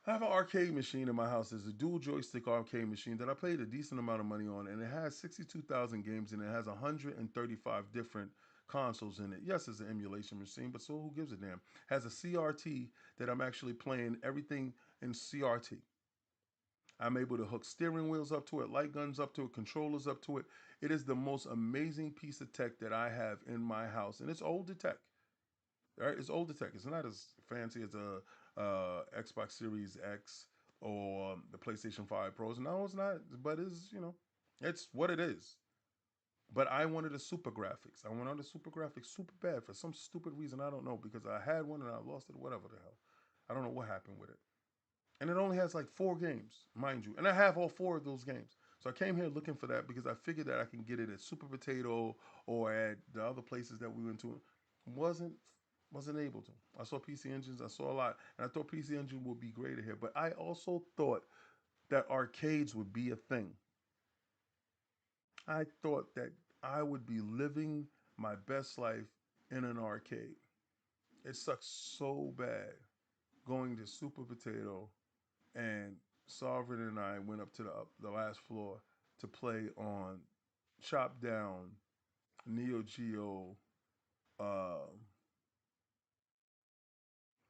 I have an arcade machine in my house. There's a dual joystick arcade machine that I paid a decent amount of money on, and it has 62,000 games and it has 135 different consoles in it. Yes, it's an emulation machine, but so who gives a damn? Has a CRT that I'm actually playing everything in CRT. I'm able to hook steering wheels up to it, light guns up to it, controllers up to it. It is the most amazing piece of tech that I have in my house, and it's older tech. Right? It's older tech. It's not as fancy as a Xbox Series X or the PlayStation 5 Pros. No, it's not. But it's it's what it is. But I wanted a super graphics. I wanted a super graphics super bad for some stupid reason. I don't know, because I had one and I lost it. Whatever the hell. I don't know what happened with it. And it only has like 4 games, mind you. And I have all 4 of those games. So I came here looking for that because I figured that I can get it at Super Potato or at the other places that we went to. Wasn't wasn't able to. I saw PC Engines. I saw a lot, and I thought PC Engine would be greater here. But I also thought that arcades would be a thing. I thought that I would be living my best life in an arcade. It sucks so bad going to Super Potato, and Sovereign and I went up to the last floor to play on Chop Down, Neo Geo, uh,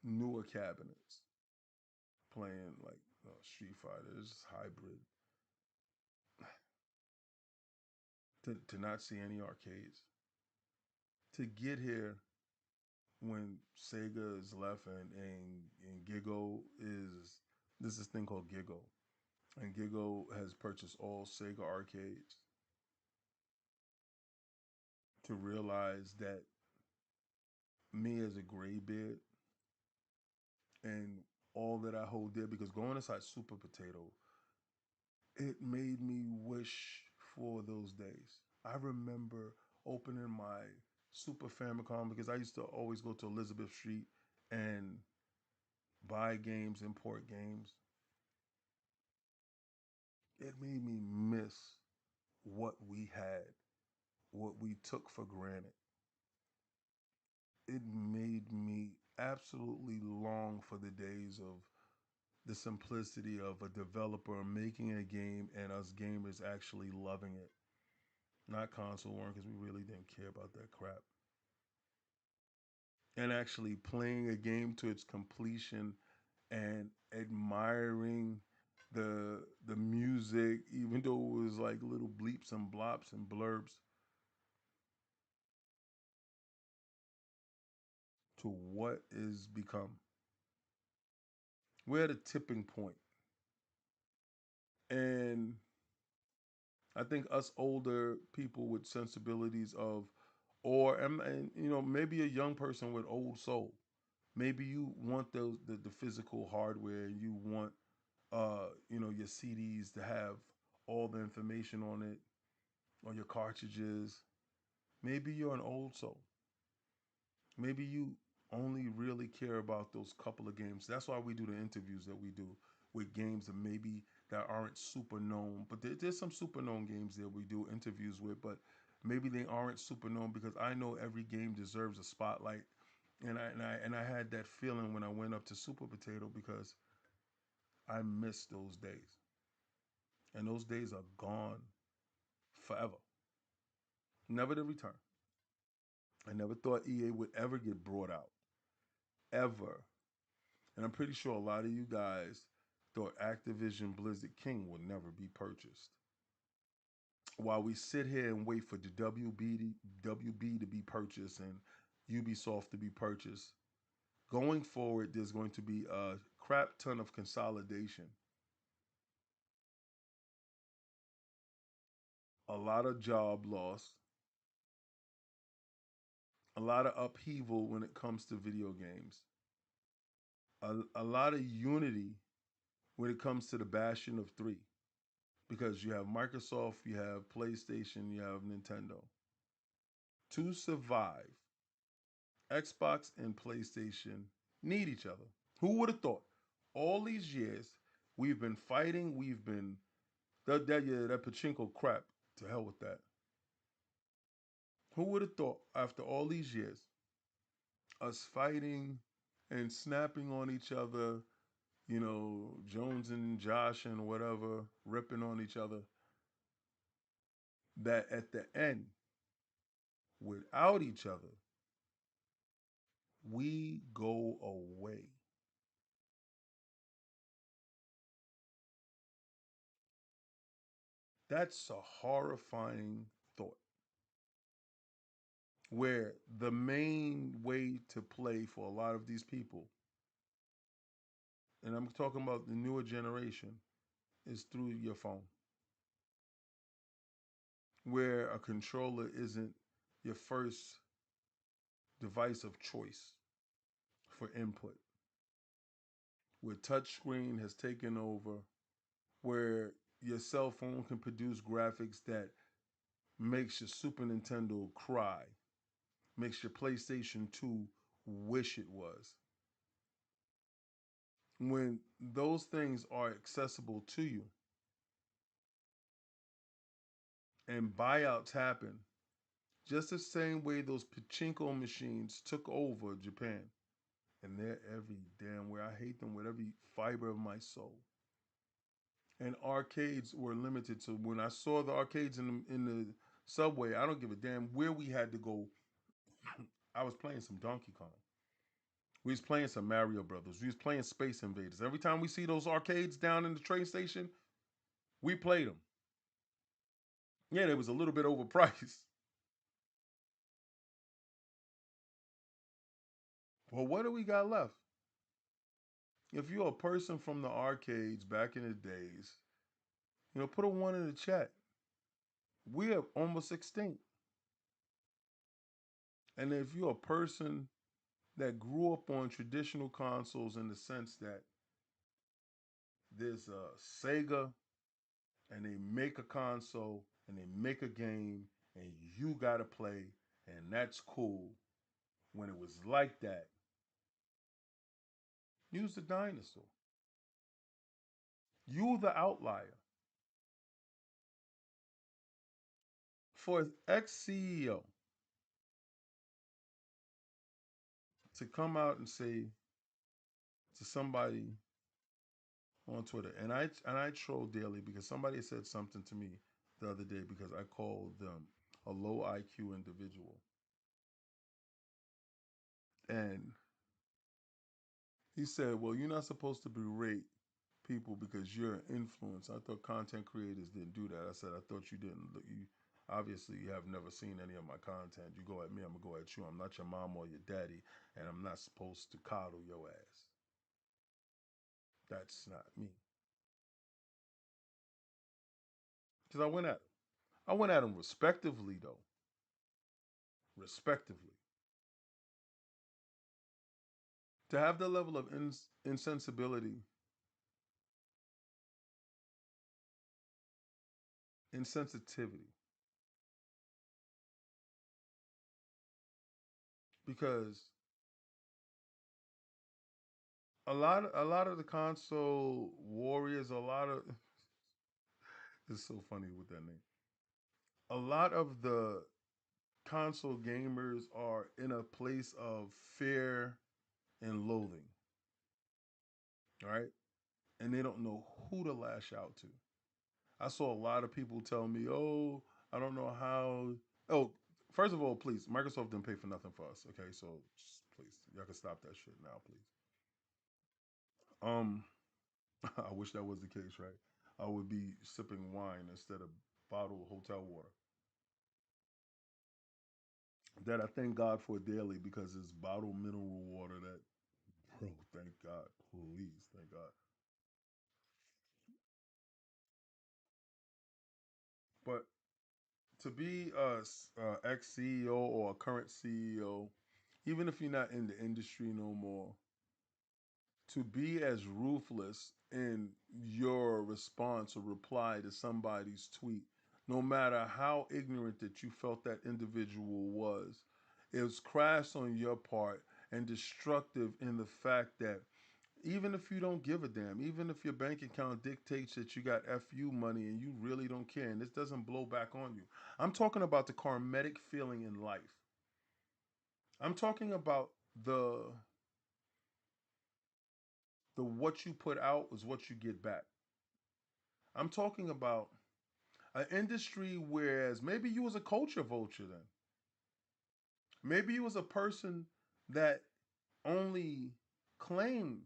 newer cabinets, playing like Street Fighter. It's just hybrid. To not see any arcades, to get here when Sega is left, and Gigo is, this thing called Gigo, and Gigo has purchased all Sega arcades, to realize that me as a graybeard and all that I hold dear, because going inside Super Potato, it made me wish for those days. I remember opening my Super Famicom, because I used to always go to Elizabeth Street and buy games, import games. It made me miss what we had, what we took for granted. It made me absolutely long for the days of the simplicity of a developer making a game and us gamers actually loving it. Not console war, because we really didn't care about that crap. And actually playing a game to its completion and admiring the music, even though it was like little bleeps and blops and blurbs, to what is become. We're at a tipping point. And I think us older people with sensibilities of, or and maybe a young person with old soul. Maybe you want the physical hardware, and you want your CDs to have all the information on it, or your cartridges. Maybe you're an old soul. Maybe you only really care about those couple of games. That's why we do the interviews that we do with games that maybe that aren't super known. But there's some super known games that we do interviews with, but maybe they aren't super known, because I know every game deserves a spotlight. And I had that feeling when I went up to Super Potato, because I miss those days. And those days are gone forever. Never to return. I never thought EA would ever get brought out. Ever. And I'm pretty sure a lot of you guys thought Activision Blizzard King would never be purchased. While we sit here and wait for the WB to be purchased and Ubisoft to be purchased, going forward, there's going to be a crap ton of consolidation, a lot of job loss, a lot of upheaval when it comes to video games, a lot of unity when it comes to the bashing of three. Because you have Microsoft, you have PlayStation, you have Nintendo. To survive, Xbox and PlayStation need each other. Who would have thought? All these years, we've been fighting, we've been, that pachinko crap, to hell with that. Who would have thought after all these years, us fighting and snapping on each other, Jones and Josh and whatever, ripping on each other, that at the end, without each other, we go away. That's a horrifying thought. Where the main way to play for a lot of these people, and I'm talking about the newer generation, is through your phone, where a controller isn't your first device of choice for input, where touchscreen has taken over, where your cell phone can produce graphics that makes your Super Nintendo cry, makes your PlayStation 2 wish it was. When those things are accessible to you and buyouts happen, just the same way those pachinko machines took over Japan, and they're every damn where. I hate them with every fiber of my soul. And arcades were limited. So when I saw the arcades in the subway, I don't give a damn where we had to go. I was playing some Donkey Kong. We was playing some Mario Brothers. We was playing Space Invaders. Every time we see those arcades down in the train station, we played them. Yeah, they was a little bit overpriced. Well, what do we got left? If you're a person from the arcades back in the days, put a one in the chat. We are almost extinct. And if you're a person that grew up on traditional consoles in the sense that there's a Sega and they make a console and they make a game and you got to play and that's cool. When it was like that, use the dinosaur. You the outlier. For ex CEO to come out and say to somebody on Twitter, and I troll daily because somebody said something to me the other day because I called them a low IQ individual, and he said, "Well, you're not supposed to berate people because you're an influence." I thought content creators didn't do that. I said, "I thought you didn't. You obviously you have never seen any of my content. You go at me, I'm gonna go at you. I'm not your mom or your daddy, and I'm not supposed to coddle your ass. That's not me." Because I went at him respectively though, respectively. To have the level of insensibility, insensitivity, because a lot of the console warriors, a lot of it's so funny with that name. A lot of the console gamers are in a place of fear and loathing, right? And they don't know who to lash out to. I saw a lot of people tell me, "Oh, I don't know how." Oh, first of all, please, Microsoft didn't pay for nothing for us. Okay, so just please, y'all can stop that shit now, please. Um, I wish that was the case, right? I would be sipping wine instead of bottled hotel water. That I thank God for daily because it's bottled mineral water that, bro, thank God. Please, thank God. But to be a ex CEO or a current CEO, even if you're not in the industry no more, to be as ruthless in your response or reply to somebody's tweet, no matter how ignorant that you felt that individual was, it was crass on your part and destructive in the fact that even if you don't give a damn, even if your bank account dictates that you got FU money and you really don't care and this doesn't blow back on you. I'm talking about the karmatic feeling in life. I'm talking about the what you put out is what you get back. I'm talking about an industry whereas maybe you was a culture vulture then. Maybe you was a person that only claimed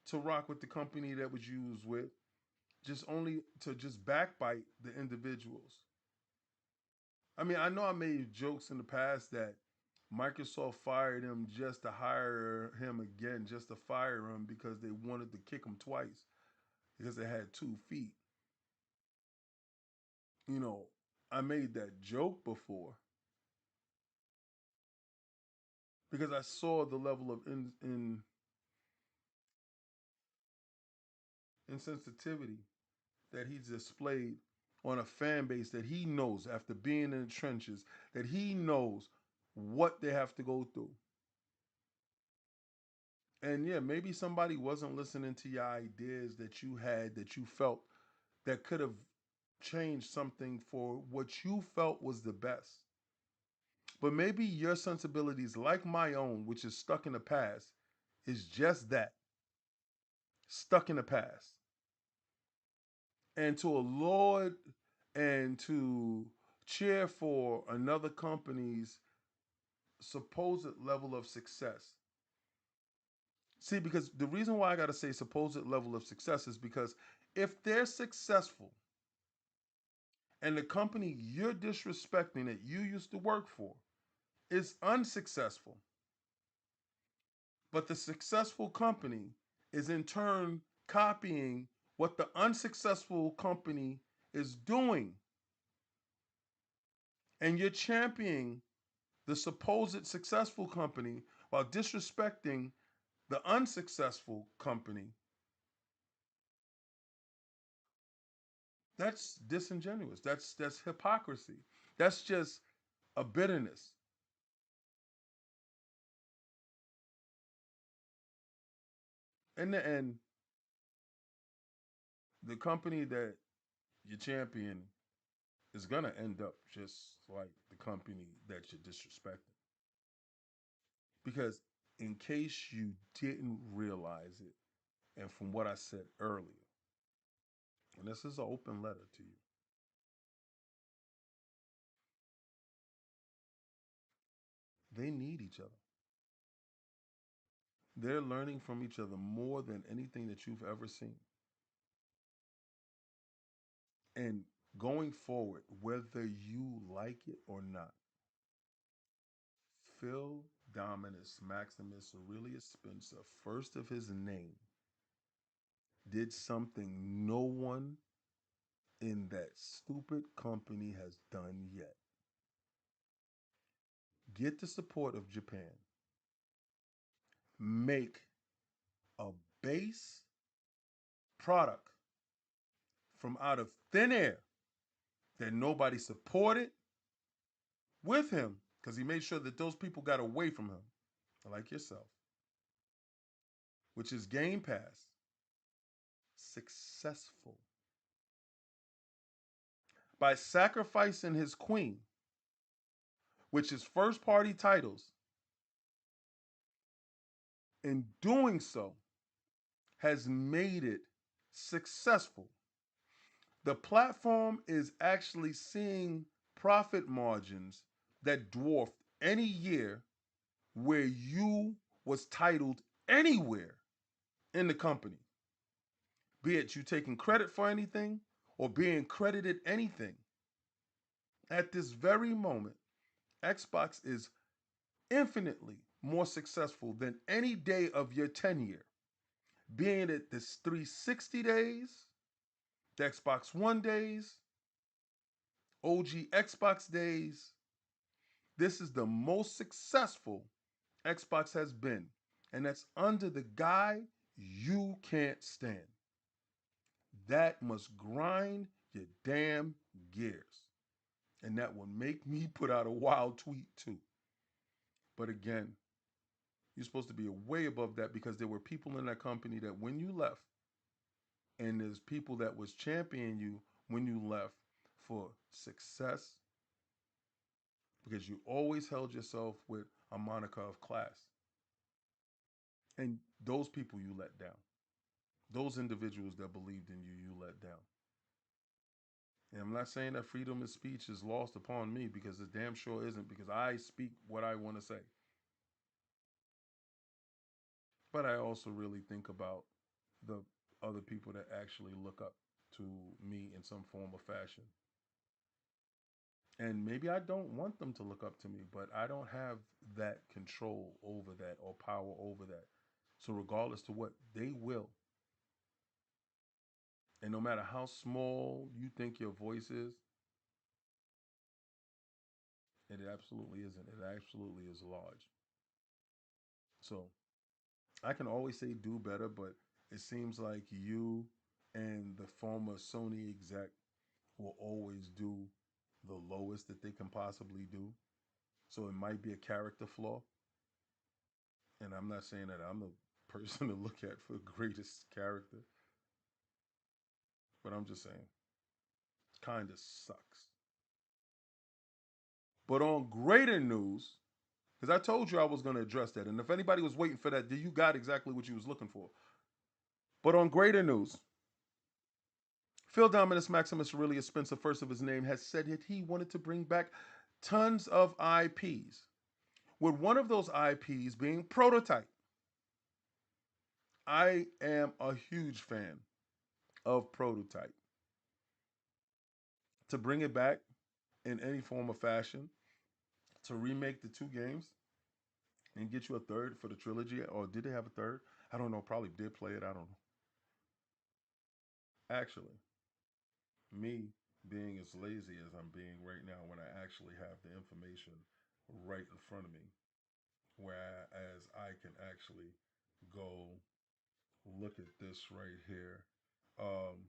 to rock with the company that was used with, just only to just backbite the individuals. I mean, I know I made jokes in the past that Microsoft fired him just to hire him again, just to fire him because they wanted to kick him twice because they had 2 feet. You know, I made that joke before because I saw the level of insensitivity that he displayed on a fan base that he knows after being in the trenches, that he knows what they have to go through. And yeah, maybe somebody wasn't listening to your ideas that you had that you felt that could have changed something for what you felt was the best. But maybe your sensibilities, like my own, which is stuck in the past, is just that, stuck in the past. And to laud and to cheer for another company's supposed level of success. See, because the reason why I got to say supposed level of success is because if they're successful and the company you're disrespecting that you used to work for is unsuccessful, but the successful company is in turn copying what the unsuccessful company is doing, and you're championing the supposed successful company while disrespecting the unsuccessful company, that's disingenuous. That's hypocrisy. That's just a bitterness. In the end, the company that you champion is gonna end up just like the company that you're disrespecting. Because in case you didn't realize it, and from what I said earlier, and this is an open letter to you, they need each other. They're learning from each other more than anything that you've ever seen. And going forward, whether you like it or not, Phil Dominus Maximus Aurelius Spencer, first of his name, did something no one in that stupid company has done yet. Get the support of Japan. Make a base product from out of thin air that nobody supported with him because he made sure that those people got away from him, like yourself, which is Game Pass. Successful by sacrificing his queen, which is first party titles. In doing so, has made it successful. The platform is actually seeing profit margins that dwarf any year where you was titled anywhere in the company, be it you taking credit for anything or being credited anything. At this very moment, Xbox is infinitely more successful than any day of your tenure, being it this 360 days, the Xbox One days, OG Xbox days. This is the most successful Xbox has been, and that's under the guy you can't stand. That must grind your damn gears. And that will make me put out a wild tweet too. But again, You're supposed to be way above that because there were people in that company that when you left, and there's people that was championing you when you left for success because you always held yourself with a moniker of class. And those people you let down. Those individuals that believed in you, you let down. And I'm not saying that freedom of speech is lost upon me because it damn sure isn't because I speak what I want to say. But I also really think about the other people that actually look up to me in some form or fashion. And maybe I don't want them to look up to me, but I don't have that control over that or power over that. So regardless to what, they will. And no matter how small you think your voice is, it absolutely isn't. It absolutely is large. So I can always say do better, but it seems like you and the former Sony exec will always do the lowest that they can possibly do. So it might be a character flaw. And I'm not saying that I'm the person to look at for greatest character, but I'm just saying, kind of sucks. But on greater news, because I told you I was going to address that, and if anybody was waiting for that, you got exactly what you was looking for. But on greater news, Phil Dominus Maximus Aurelius Spencer, first of his name, has said that he wanted to bring back tons of IPs, with one of those IPs being Prototype. I am a huge fan of Prototype. To bring it back in any form or fashion, to remake the two games and get you a third for the trilogy, or did they have a third? I don't know. Probably did play it. I don't know. Actually, me being as lazy as I'm being right now when I actually have the information right in front of me, whereas I can actually go look at this right here. Um,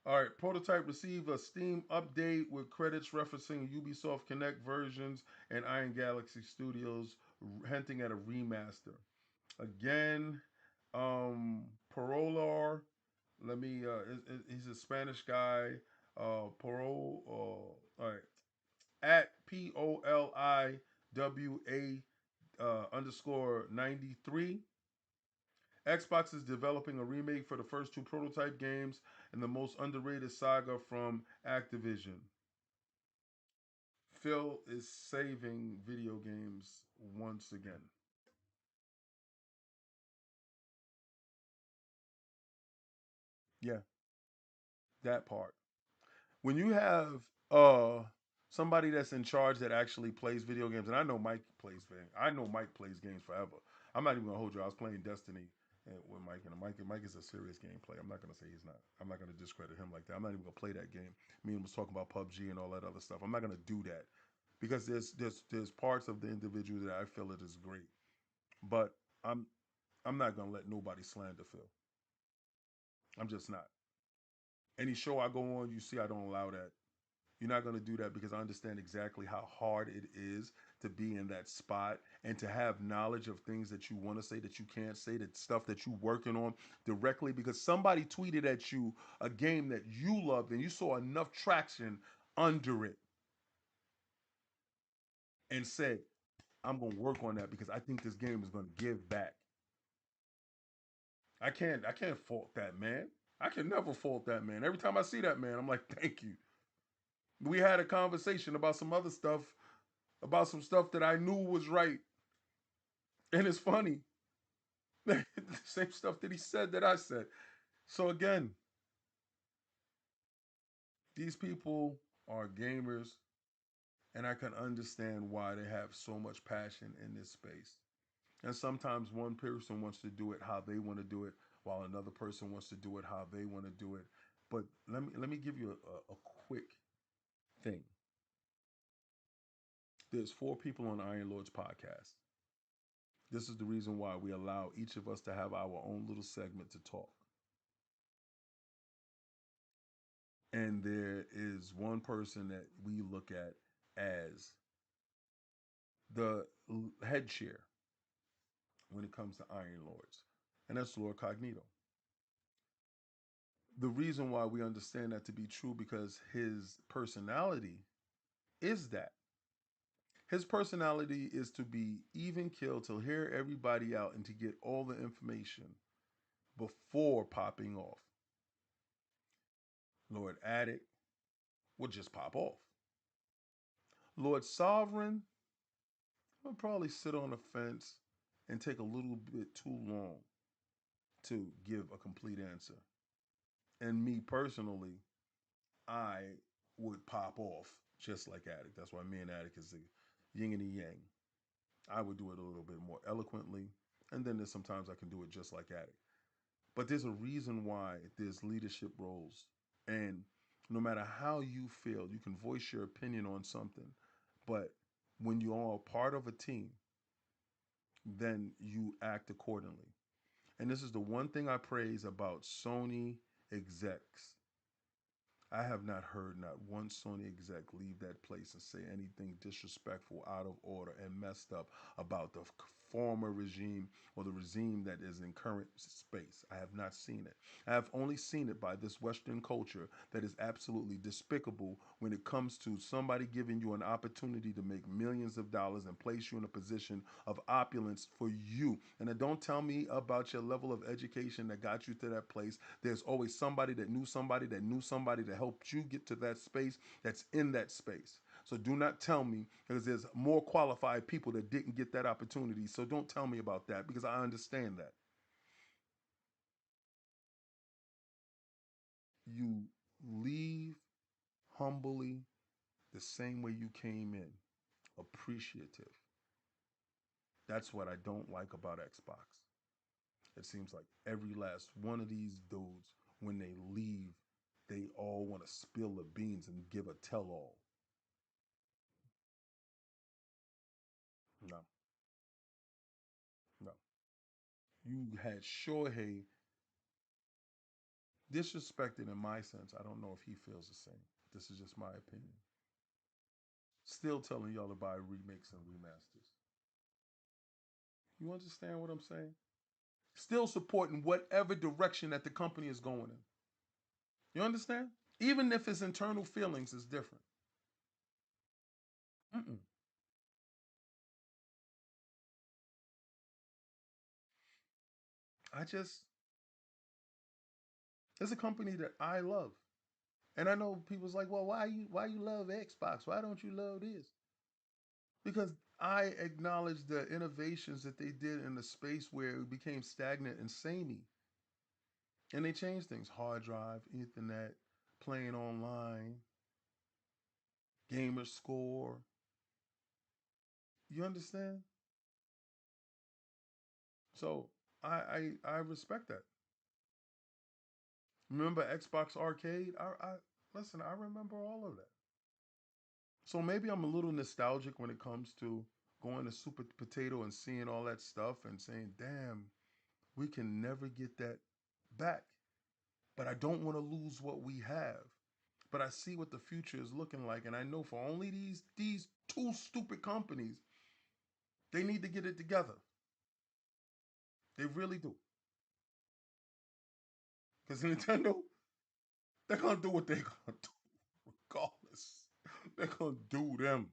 all right, Prototype received a Steam update with credits referencing Ubisoft Connect versions and Iron Galaxy Studios, hinting at a remaster. Again, Parolor, let me, he's a Spanish guy. Parol, all right, at POLIWA underscore 93. Xbox is developing a remake for the first two Prototype games and the most underrated saga from Activision. Phil is saving video games once again. Yeah, that part. When you have somebody that's in charge that actually plays video games, and I know Mike plays games forever. I'm not even gonna hold you. I was playing Destiny with Mike, and Mike is a serious gameplay. I'm not gonna say he's not. I'm not gonna discredit him like that. I'm not even gonna play that game. Me and him was talking about PUBG and all that other stuff. I'm not gonna do that because there's parts of the individual that I feel it is great, but I'm I'm not gonna let nobody slander Phil. I'm just not. Any show I go on, you see, I don't allow that. You're not going to do that because I understand exactly how hard it is to be in that spot and to have knowledge of things that you want to say that you can't say, that stuff that you're working on directly because somebody tweeted at you a game that you loved and you saw enough traction under it and said, I'm going to work on that because I think this game is going to give back. I can't fault that man. I can never fault that man. Every time I see that man, I'm like, thank you. We had a conversation about some other stuff, about some stuff that I knew was right. And it's funny. The same stuff that he said that I said. So again, these people are gamers, and I can understand why they have so much passion in this space. And sometimes one person wants to do it how they want to do it, while another person wants to do it how they want to do it. But let me give you a quick thing. There's four people on Iron Lord's podcast. This is the reason why we allow each of us to have our own little segment to talk. And there is one person that we look at as the head chair. when it comes to Iron Lords, and that's Lord Cognito. The reason why we understand that to be true because his personality is that. His personality is to be even killed, to hear everybody out, and to get all the information before popping off. Lord Attic would just pop off. Lord Sovereign would probably sit on the fence and take a little bit too long to give a complete answer. And me personally, I would pop off just like Attic. That's why me and Attic is the yin and the yang. I would do it a little bit more eloquently, and then there's sometimes I can do it just like Attic. But there's a reason why there's leadership roles, and no matter how you feel, you can voice your opinion on something. But when you are part of a team, then you act accordingly. And this is the one thing I praise about Sony execs. I have not heard not one Sony exec leave that place and say anything disrespectful, out of order, and messed up about the former regime or the regime that is in current space. I have not seen it. I have only seen it by this Western culture that is absolutely despicable when it comes to somebody giving you an opportunity to make millions of dollars and place you in a position of opulence for you. And then don't tell me about your level of education that got you to that place. There's always somebody that knew somebody that knew somebody that helped you get to that space that's in that space. So do not tell me because there's more qualified people that didn't get that opportunity. So don't tell me about that because I understand that. You leave humbly the same way you came in, appreciative. That's what I don't like about Xbox. It seems like every last one of these dudes, when they leave, they all want to spill the beans and give a tell all. No, no. You had Shohei disrespected in my sense. I don't know if he feels the same. This is just my opinion. Still telling y'all to buy remakes and remasters. You understand what I'm saying? Still supporting whatever direction that the company is going in. You understand? Even if his internal feelings is different. Mm-mm. I just, it's a company that I love. And I know people's like, well, why you love Xbox? Why don't you love this? Because I acknowledge the innovations that they did in the space where it became stagnant and samey. And they changed things. Hard drive, Ethernet, playing online, gamer score. You understand? So I respect that. Remember Xbox Arcade? I listen, I remember all of that. So maybe I'm a little nostalgic when it comes to going to Super Potato and seeing all that stuff and saying, damn, we can never get that back. But I don't want to lose what we have. But I see what the future is looking like, and I know for only these two stupid companies, they need to get it together. They really do. Because Nintendo, they're gonna do what they're gonna do, regardless. They're gonna do them.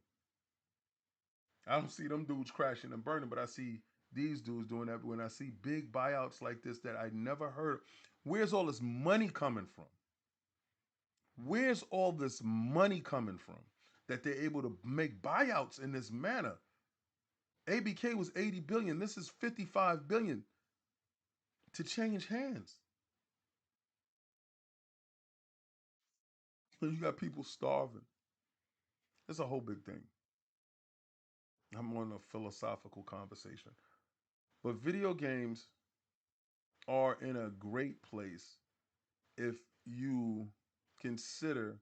I don't see them dudes crashing and burning, but I see these dudes doing that. When I see big buyouts like this that I never heard, where's all this money coming from? Where's all this money coming from that they're able to make buyouts in this manner? ABK was 80 billion. This is 55 billion to change hands. You got people starving. It's a whole big thing. I'm on a philosophical conversation. But video games are in a great place if you consider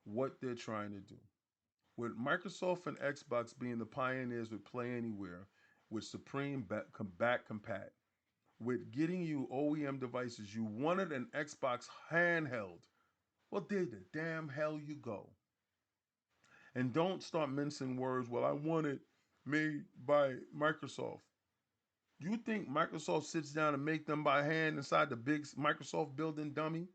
what they're trying to do. With Microsoft and Xbox being the pioneers with Play Anywhere, with Supreme Back Compat, with getting you OEM devices, you wanted an Xbox handheld. Well, there the damn hell you go. And don't start mincing words. Well, I want it made by Microsoft. You think Microsoft sits down and make them by hand inside the big Microsoft building, dummy?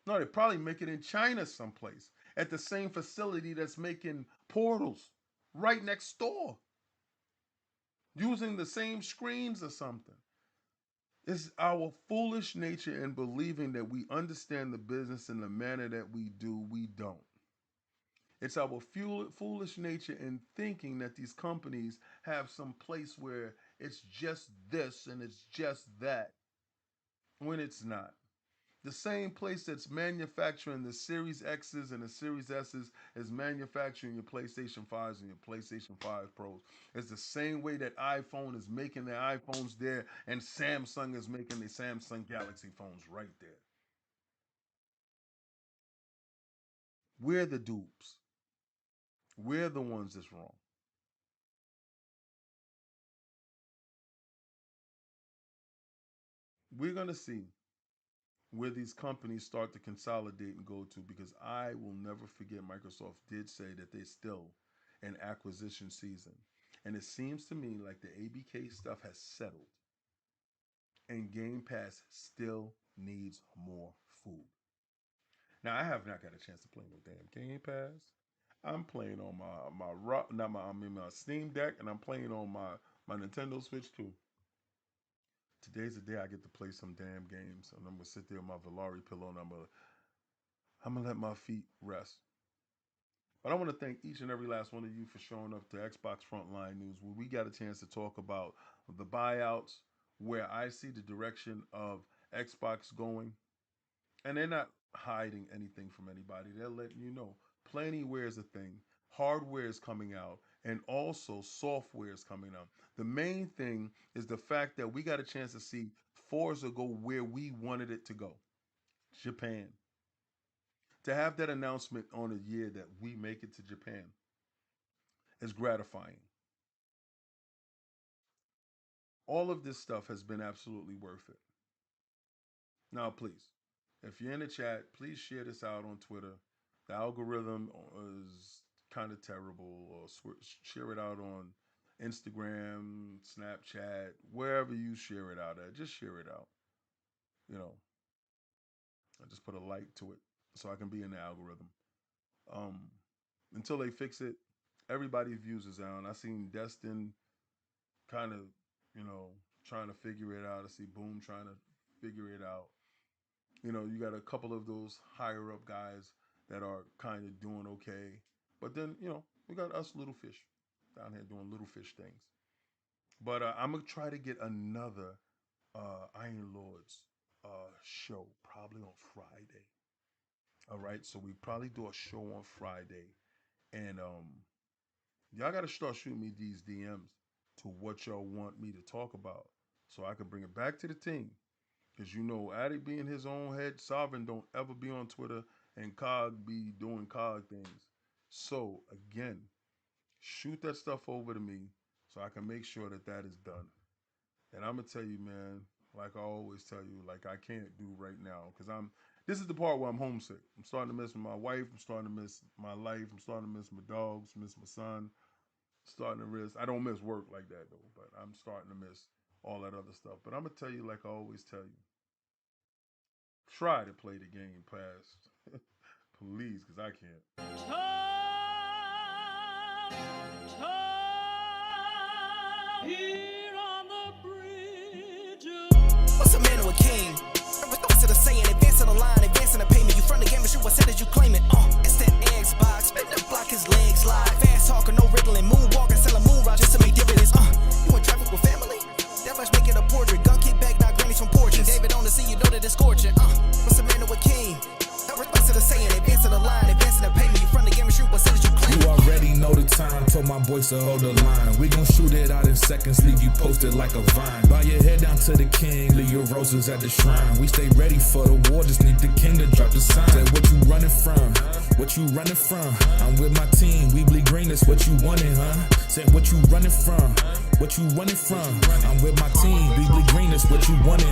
No, they probably make it in China someplace at the same facility that's making portals right next door, using the same screens or something. It's our foolish nature in believing that we understand the business in the manner that we do. We don't. It's our foolish nature in thinking that these companies have some place where it's just this and it's just that, when it's not. The same place that's manufacturing the Series X's and the Series S's is manufacturing your PlayStation 5s and your PlayStation 5 Pros. It's the same way that iPhone is making their iPhones there and Samsung is making the Samsung Galaxy phones right there. We're the dupes. We're the ones that's wrong. We're going to see where these companies start to consolidate and go to, because I will never forget Microsoft did say that they're still in acquisition season. And it seems to me like the ABK stuff has settled and Game Pass still needs more food. Now, I have not got a chance to play no damn Game Pass. I'm playing on my Steam Deck, and I'm playing on my Nintendo Switch too. Today's the day I get to play some damn games, and I'm gonna sit there with my Valari pillow, and I'm gonna let my feet rest. But I want to thank each and every last one of you for showing up to Xbox Frontline News, where we got a chance to talk about the buyouts, where I see the direction of Xbox going, and they're not hiding anything from anybody. They're letting you know Plannyware is a thing, hardware is coming out, and also software is coming out. The main thing is the fact that we got a chance to see Forza go where we wanted it to go, Japan. To have that announcement on a year that we make it to Japan is gratifying. All of this stuff has been absolutely worth it. Now, please, if you're in the chat, please share this out on Twitter. The algorithm is kind of terrible. Or share it out on Instagram, Snapchat, wherever you share it out at. Just share it out. You know, I just put a like to it so I can be in the algorithm. Until they fix it, everybody's views is down. I seen Destin kind of, trying to figure it out. I see Boom trying to figure it out. You got a couple of those higher up guys that are kind of doing okay. But then, we got us little fish down here doing little fish things. But I'm going to try to get another Iron Lords show probably on Friday. All right, so we probably do a show on Friday. And y'all got to start shooting me these DMs to what y'all want me to talk about so I can bring it back to the team. Because Addict be in his own head, Sovereign don't ever be on Twitter, and Cog be doing Cog things. So, again, shoot that stuff over to me so I can make sure that is done. And I'm going to tell you, man, like I always tell you, like I can't do right now. Because this is the part where I'm homesick. I'm starting to miss my wife. I'm starting to miss my life. I'm starting to miss my dogs, miss my son. I don't miss work like that, though. But I'm starting to miss all that other stuff. But I'm going to tell you like I always tell you. Try to play the Game Pass. Please, because I can't. Here on the bridge. What's a man or a king? What's to the saying? Advancing the line, advancing the payment. You front the game, but shoot what said as you claim it. It's that Xbox. Spin the block, his legs slide. Fast talking, no riddling. Moonwalking, selling moon ride just to make dividends. You in traffic with family? That much making a portrait. Gun kick back, not grannies from porches. David on the sea, you know that it's scorching. What's a man or a king? What's to the saying? Advancing the line, advancing the payment. You front the game, but shoot what said as you claim it. You already know the time. Told my boys to hold the line. We gon' shoot it out in seconds, leave you posted like a vine. Bow your head down to the king, leave your roses at the shrine. We stay ready for the war, just need the king to drop the sign. Say what you running from? What you running from? I'm with my team, we bleed green, that's what you wanted, huh? Say what you running from? What you running from? I'm with my team, we bleed green, that's what you wanted.